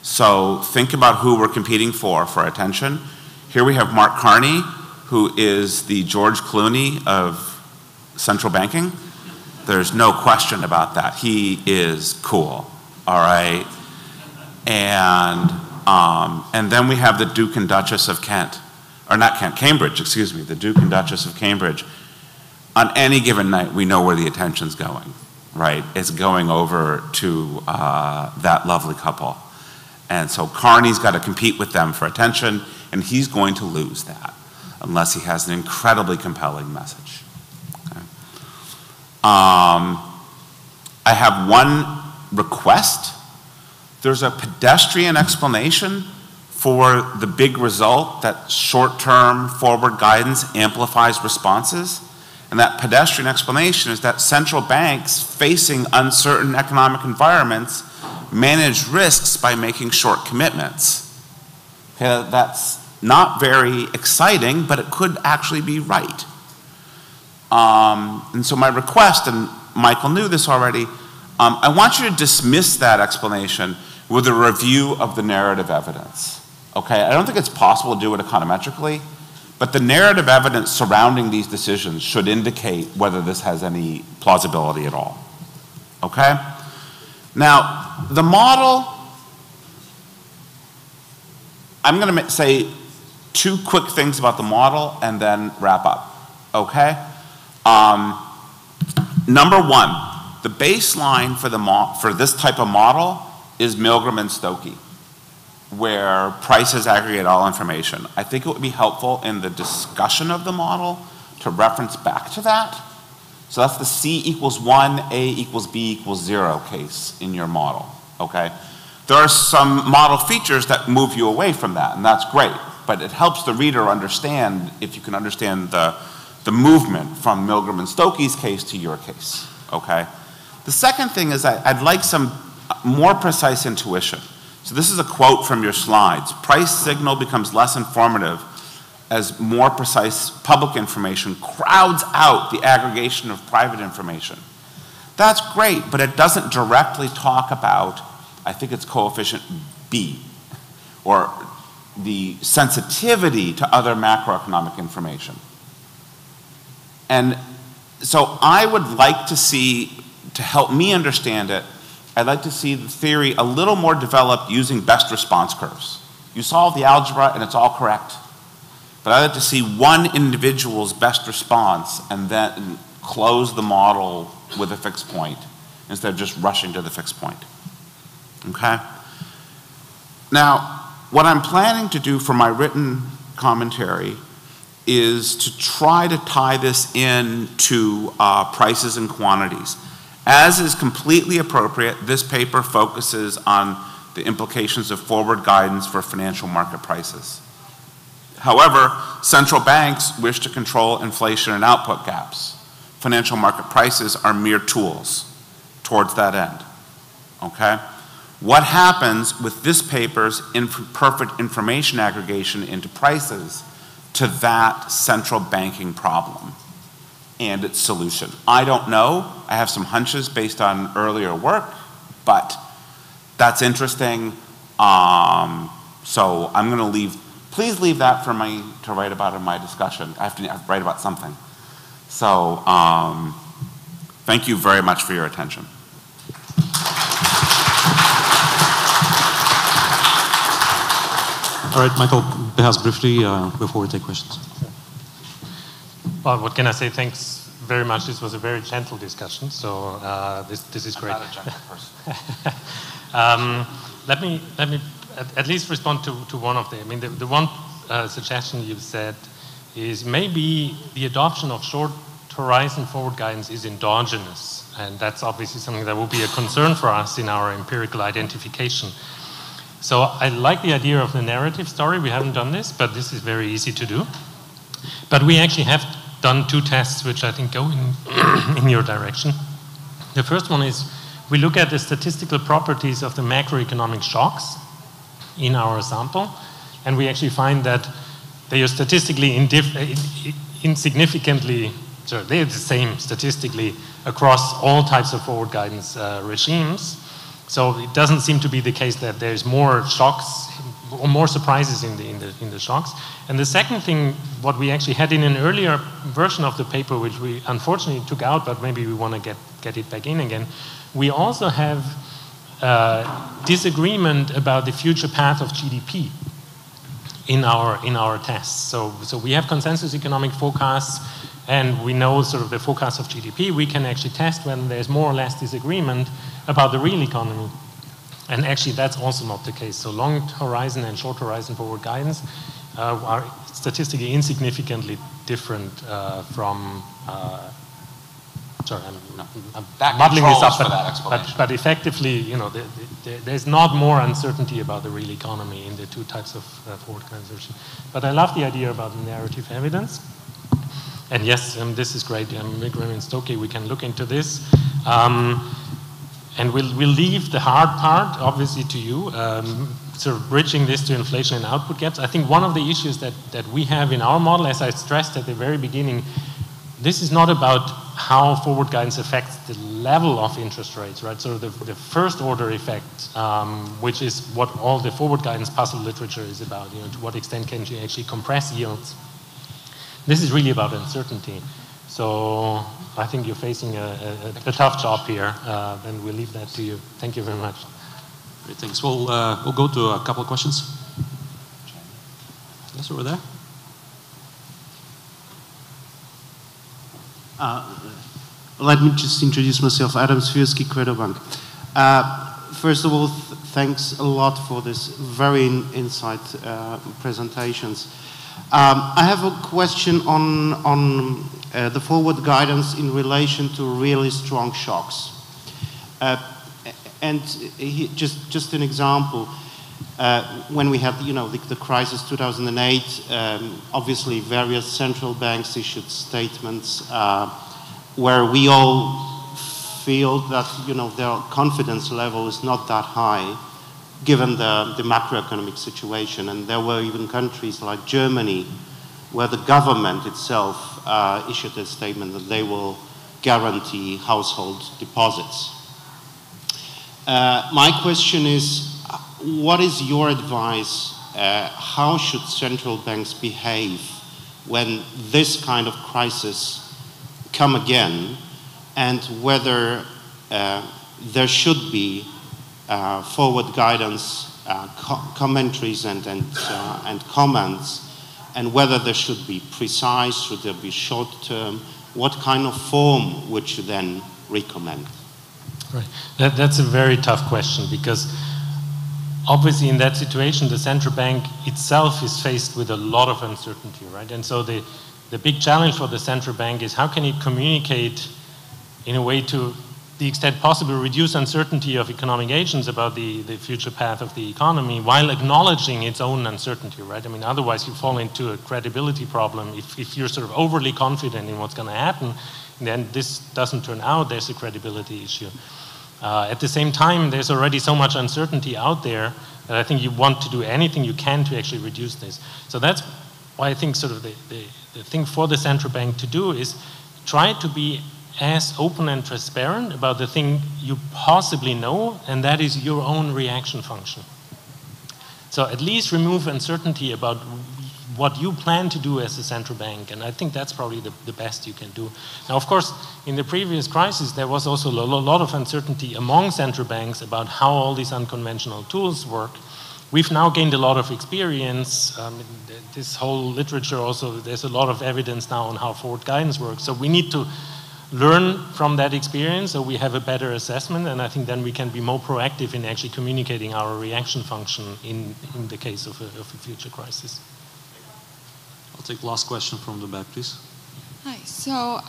So think about who we're competing for attention. Here we have Mark Carney, who is the George Clooney of central banking. There's no question about that. He is cool, all right? And then we have the Duke and Duchess of Kent, or not Kent, Cambridge, excuse me, the Duke and Duchess of Cambridge. On any given night, we know where the attention's going, right? It's going over to that lovely couple. And so Carney's got to compete with them for attention, and he's going to lose that unless he has an incredibly compelling message. Okay. I have one request. There's a pedestrian explanation for the big result that short-term forward guidance amplifies responses. And that pedestrian explanation is that central banks facing uncertain economic environments manage risks by making short commitments. Okay, that's not very exciting, but it could actually be right. And so my request, and Michael knew this already, I want you to dismiss that explanation with a review of the narrative evidence. Okay, I don't think it's possible to do it econometrically, but the narrative evidence surrounding these decisions should indicate whether this has any plausibility at all. Okay? Now, the model, I'm going to say 2 quick things about the model and then wrap up. Okay? Number 1, the baseline for this type of model is Milgram and Stokey, where prices aggregate all information. I think it would be helpful in the discussion of the model to reference back to that. So that's the C equals 1, A equals B equals 0 case in your model, okay? There are some model features that move you away from that, and that's great, but it helps the reader understand, if you can understand the movement from Milgram and Stokey's case to your case, okay? The second thing is I'd like some more precise intuition. So this is a quote from your slides. Price signal becomes less informative as more precise public information crowds out the aggregation of private information. That's great, but it doesn't directly talk about, I think it's coefficient B, or the sensitivity to other macroeconomic information. And so I would like to see, to help me understand it, I'd like to see the theory a little more developed using best response curves. You solve the algebra and it's all correct, but I'd like to see one individual's best response and then close the model with a fixed point instead of just rushing to the fixed point. Okay? Now, what I'm planning to do for my written commentary is to try to tie this in to prices and quantities. As is completely appropriate, this paper focuses on the implications of forward guidance for financial market prices. However, central banks wish to control inflation and output gaps. Financial market prices are mere tools towards that end, okay? What happens with this paper's perfect information aggregation into prices to that central banking problem and its solution? I don't know. I have some hunches based on earlier work, but that's interesting. So I'm going to leave, please leave that for me to write about in my discussion. I have to write about something. So thank you very much for your attention. All right, Michael, perhaps briefly before we take questions. Well, what can I say? Thanks very much. This was a very gentle discussion, so this is great. I'm not a gentle person. Let me at least respond to one of them. I mean, the one suggestion you said is maybe the adoption of short horizon forward guidance is endogenous, and that's obviously something that will be a concern for us in our empirical identification. So I like the idea of the narrative story. We haven't done this, but this is very easy to do. But we actually have done two tests which I think go in your direction. The first one is we look at the statistical properties of the macroeconomic shocks in our sample, and we actually find that they are statistically insignificantly, so they're the same statistically across all types of forward guidance regimes. So it doesn't seem to be the case that there's more shocks or more surprises in the shocks. And the second thing, what we actually had in an earlier version of the paper, which we unfortunately took out, but maybe we want to get it back in again, we also have disagreement about the future path of GDP in our tests. So we have consensus economic forecasts, and we know sort of the forecast of GDP. We can actually test when there's more or less disagreement about the real economy. And actually, that's also not the case. So long horizon and short horizon forward guidance are statistically insignificantly different from, sorry, I'm muddling this up, but effectively, you know, there's not more uncertainty about the real economy in the two types of forward guidance. But I love the idea about the narrative evidence. And yes, this is great. Migren and Stokey, we can look into this. And we'll leave the hard part, obviously, to you, sort of bridging this to inflation and output gaps. I think one of the issues that we have in our model, as I stressed at the very beginning, this is not about how forward guidance affects the level of interest rates, right? So the first order effect, which is what all the forward guidance puzzle literature is about, you know, to what extent can you actually compress yields? This is really about uncertainty. So I think you're facing a tough job here, and we'll leave that to you. Thank you very much. Great, thanks. We'll go to a couple of questions. Yes, over there. Let me just introduce myself. Adam Swirsky, Credo Bank. First of all, thanks a lot for this very insight presentations. I have a question on the forward guidance in relation to really strong shocks. And just an example, when we had, you know, the crisis 2008, obviously various central banks issued statements where we all feel that, you know, their confidence level is not that high given the macroeconomic situation. And there were even countries like Germany where the government itself issued a statement that they will guarantee household deposits. My question is, what is your advice? How should central banks behave when this kind of crisis come again, and whether there should be forward guidance, commentaries and comments, and whether there should be precise, should there be short term, what kind of form would you then recommend? Right. That's a very tough question, because obviously in that situation the central bank itself is faced with a lot of uncertainty, right? And so the big challenge for the central bank is how can it communicate in a way to the extent possible reduce uncertainty of economic agents about the future path of the economy while acknowledging its own uncertainty, right? I mean, otherwise you fall into a credibility problem. If you're sort of overly confident in what's going to happen, then this doesn't turn out, there's a credibility issue. At the same time, there's already so much uncertainty out there that I think you want to do anything you can to actually reduce this. So that's why I think sort of the thing for the central bank to do is try to be as open and transparent about the thing you possibly know, and that is your own reaction function. So at least remove uncertainty about what you plan to do as a central bank, and I think that's probably the best you can do. Now, of course, in the previous crisis, there was also a lot of uncertainty among central banks about how all these unconventional tools work. We've now gained a lot of experience. This whole literature also, there's a lot of evidence now on how forward guidance works. So we need to learn from that experience so we have a better assessment, and I think then we can be more proactive in actually communicating our reaction function in the case of a future crisis. I'll take the last question from the back, please. Hi. So,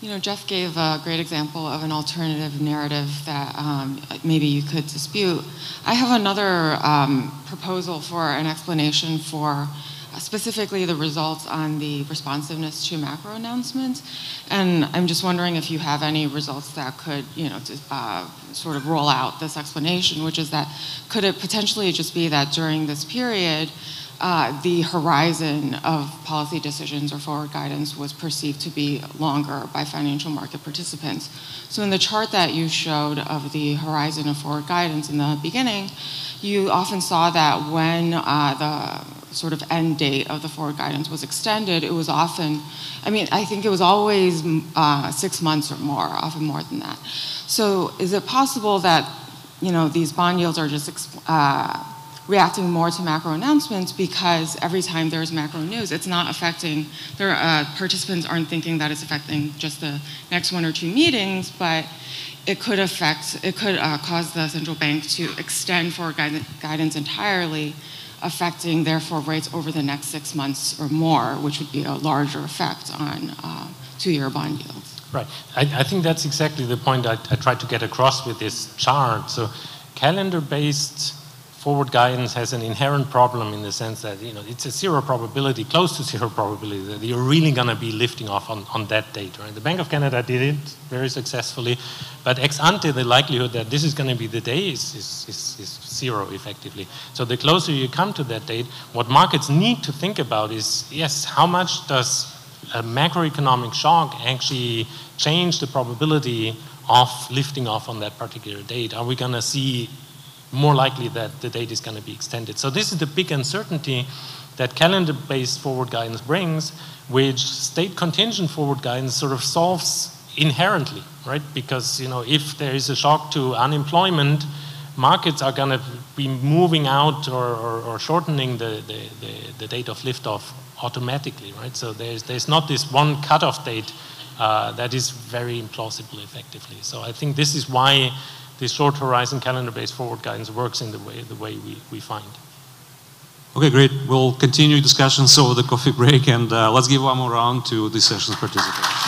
you know, Jeff gave a great example of an alternative narrative that maybe you could dispute. I have another proposal for an explanation for specifically the results on the responsiveness to macro announcements. And I'm just wondering if you have any results that could, you know, sort of roll out this explanation, which is that could it potentially just be that during this period, the horizon of policy decisions or forward guidance was perceived to be longer by financial market participants. So in the chart that you showed of the horizon of forward guidance in the beginning, you often saw that when the sort of end date of the forward guidance was extended, it was often, I mean, I think it was always 6 months or more, often more than that. So is it possible that, you know, these bond yields are just reacting more to macro announcements because every time there's macro news, it's not affecting, participants aren't thinking that it's affecting just the next 1 or 2 meetings, but it could cause the central bank to extend forward guidance entirely, affecting therefore rates over the next 6 months or more, which would be a larger effect on 2-year bond yields. Right. I think that's exactly the point I tried to get across with this chart. So calendar-based forward guidance has an inherent problem in the sense that, you know, it's a zero probability, close to zero probability that you're really going to be lifting off on that date, right? The Bank of Canada did it very successfully, but ex ante, the likelihood that this is going to be the day is zero effectively. So the closer you come to that date, what markets need to think about is, yes, how much does a macroeconomic shock actually change the probability of lifting off on that particular date? Are we going to see more likely that the date is going to be extended? So this is the big uncertainty that calendar-based forward guidance brings, which state contingent forward guidance sort of solves inherently, right? Because, you know, if there is a shock to unemployment, markets are going to be moving out or shortening the date of liftoff automatically, right? So there's not this one cutoff date that is very implausible effectively. So I think this is why this short horizon calendar-based forward guidance works in the way we find. Okay, great. We'll continue discussions over the coffee break, and let's give one more round to this session's participants.